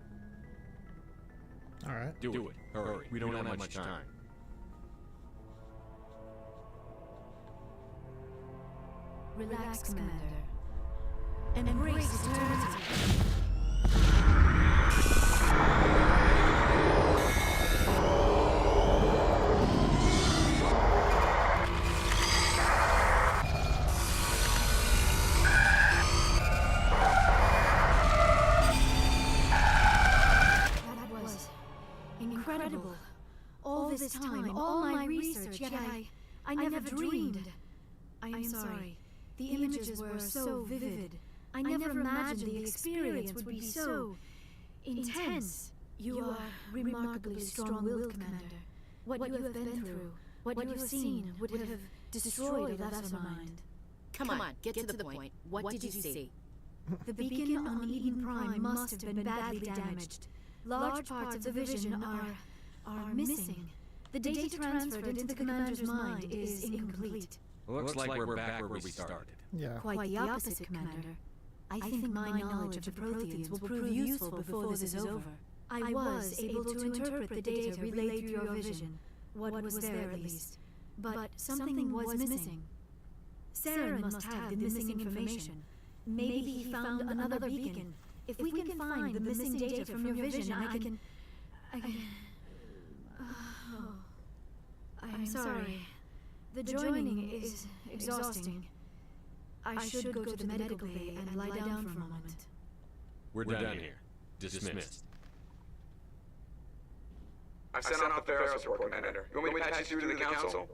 Alright. Do it. Hurry. We don't have much time. Relax, Commander. Embrace eternity. That was incredible. All this time, all my research, yet I never dreamed. I am sorry. The images were so vivid. I never imagined the experience would be so intense. You are remarkably strong-willed, Commander. What you have been through, what you have seen, would have destroyed a lesser mind. Come on, get to the point. What did you see? The beacon on Eden Prime must have been badly damaged. Large parts of the vision are missing. The data transferred into the commander's mind is incomplete. Looks like we're back where we started. Yeah. Quite the opposite, Commander. I think my knowledge of the Protheans will prove useful before this is over. I was able to interpret the data relayed through your vision. What was there, at least. But something was missing. Saren must have the missing information. Maybe he found another beacon. If we can find the missing data from your vision, I can... Oh. I'm sorry. The joining is exhausting. I should go to the medical bay and lie down for a moment. We're done here. Dismissed. I've sent off the Ferris report, Commander. You want me to patch you through to the council?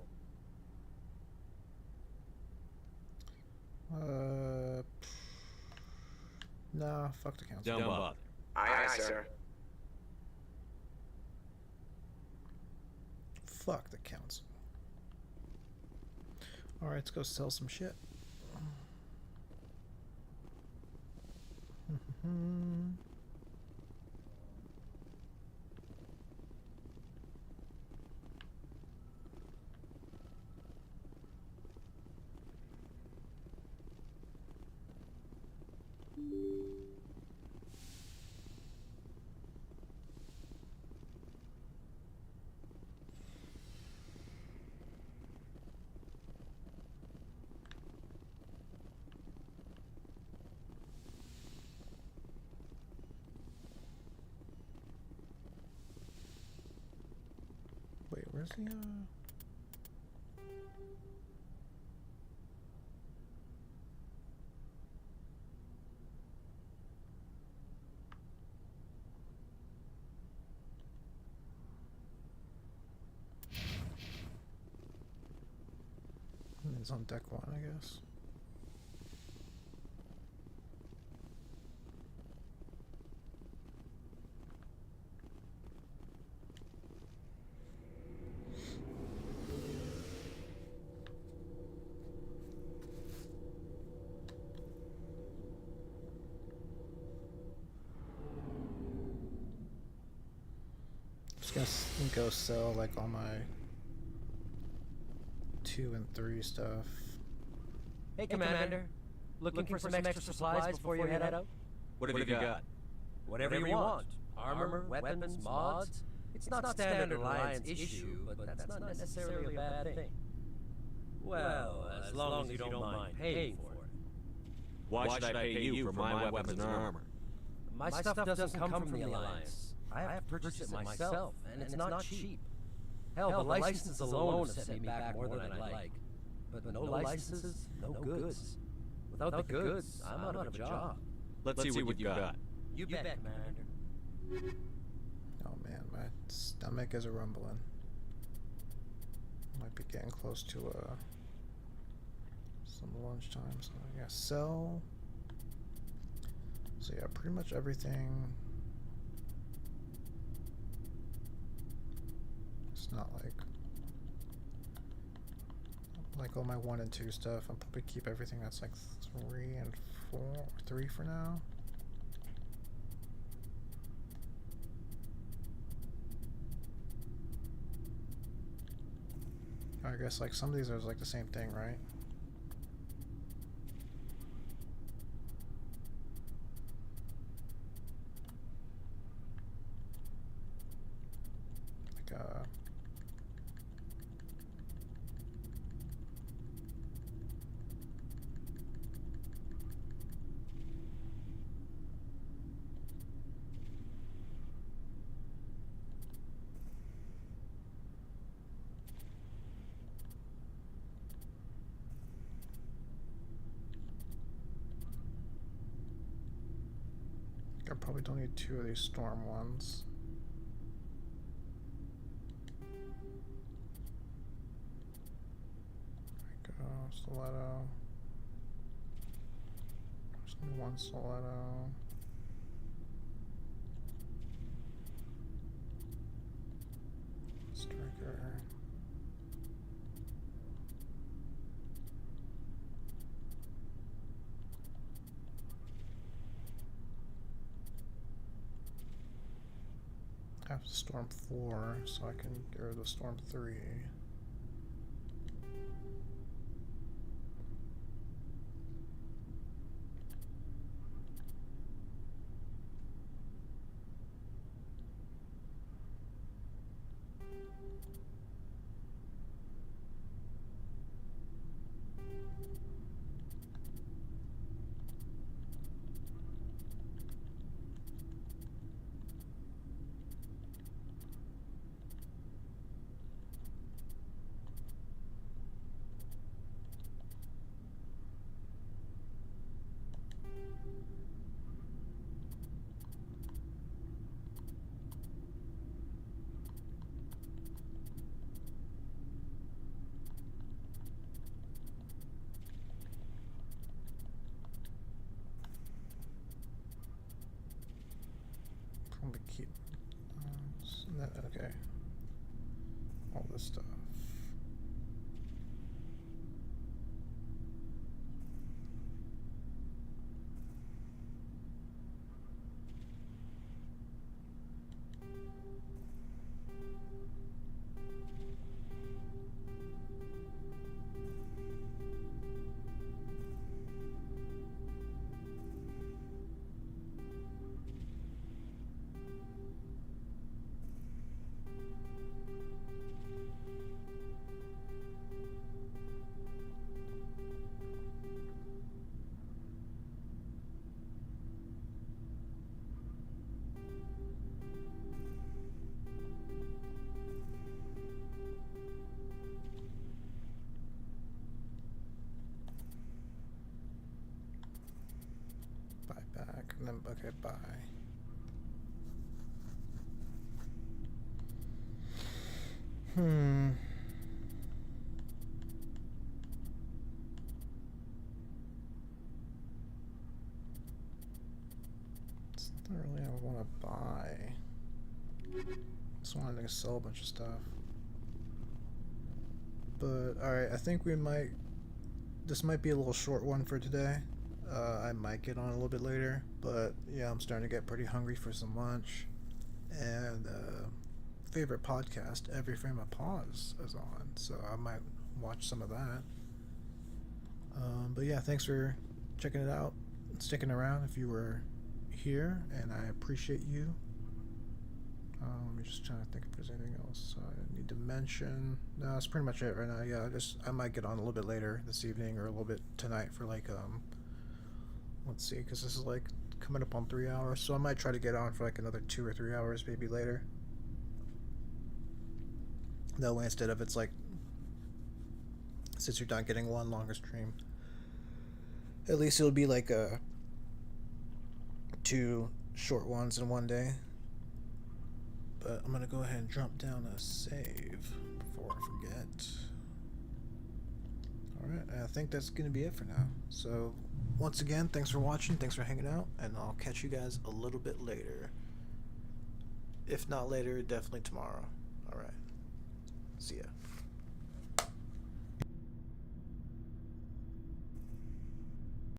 Nah, fuck the council. Don't bother. Aye, sir. Fuck the council. Alright, let's go sell some shit. Wait, where's the It's on deck one, I guess. Just gonna go sell like all my 2 and 3 stuff. Hey, Commander. Looking for some extra supplies before you head out? What have you got? Whatever you want. Armor, weapons, mods. It's not standard Alliance issue, but that's not necessarily a bad thing. Well, as long as you don't mind paying for it. Why should I pay you for my weapons and armor? My stuff doesn't come from the Alliance. I have purchased it myself, and it's not cheap. Hell, the licenses alone have set me back more than I'd like. But no licenses, no goods. Without the goods, I'm out of a job. Let's see what you got. You bet, Commander. Oh man, my stomach is a rumbling. Might be getting close to some lunchtime. So yeah, sell. So yeah, pretty much everything. It's not like all my 1 and 2 stuff. I'll probably keep everything that's like 3 and 4, 3 for now. I guess like some of these are like the same thing, right? Like I probably don't need 2 of these storm ones. There we go, stiletto. There's only 1 stiletto. Striker. I have Storm 4, so I can get rid of Storm 3. Probably keep okay. All this stuff. Back and then okay, bye. It's not really I want to buy. Just wanted to sell a bunch of stuff. But alright, I think this might be a little short one for today. I might get on a little bit later, but yeah, I'm starting to get pretty hungry for some lunch. And favorite podcast, Every Frame of Pause, is on, so I might watch some of that. But yeah, thanks for checking it out, sticking around if you were here, and I appreciate you. I'm just trying to think if there's anything else I need to mention. No, that's pretty much it right now. Yeah, I might get on a little bit later this evening or a little bit tonight for like let's see, because this is like coming up on 3 hours, so I might try to get on for like another 2 or 3 hours maybe later. That way, instead of it's like, since you're done getting one longer stream, at least it'll be like 2 short ones in one day. But I'm gonna go ahead and drop down a save before I forget. Alright, I think that's going to be it for now. So, once again, thanks for watching, thanks for hanging out, and I'll catch you guys a little bit later. If not later, definitely tomorrow. Alright. See ya.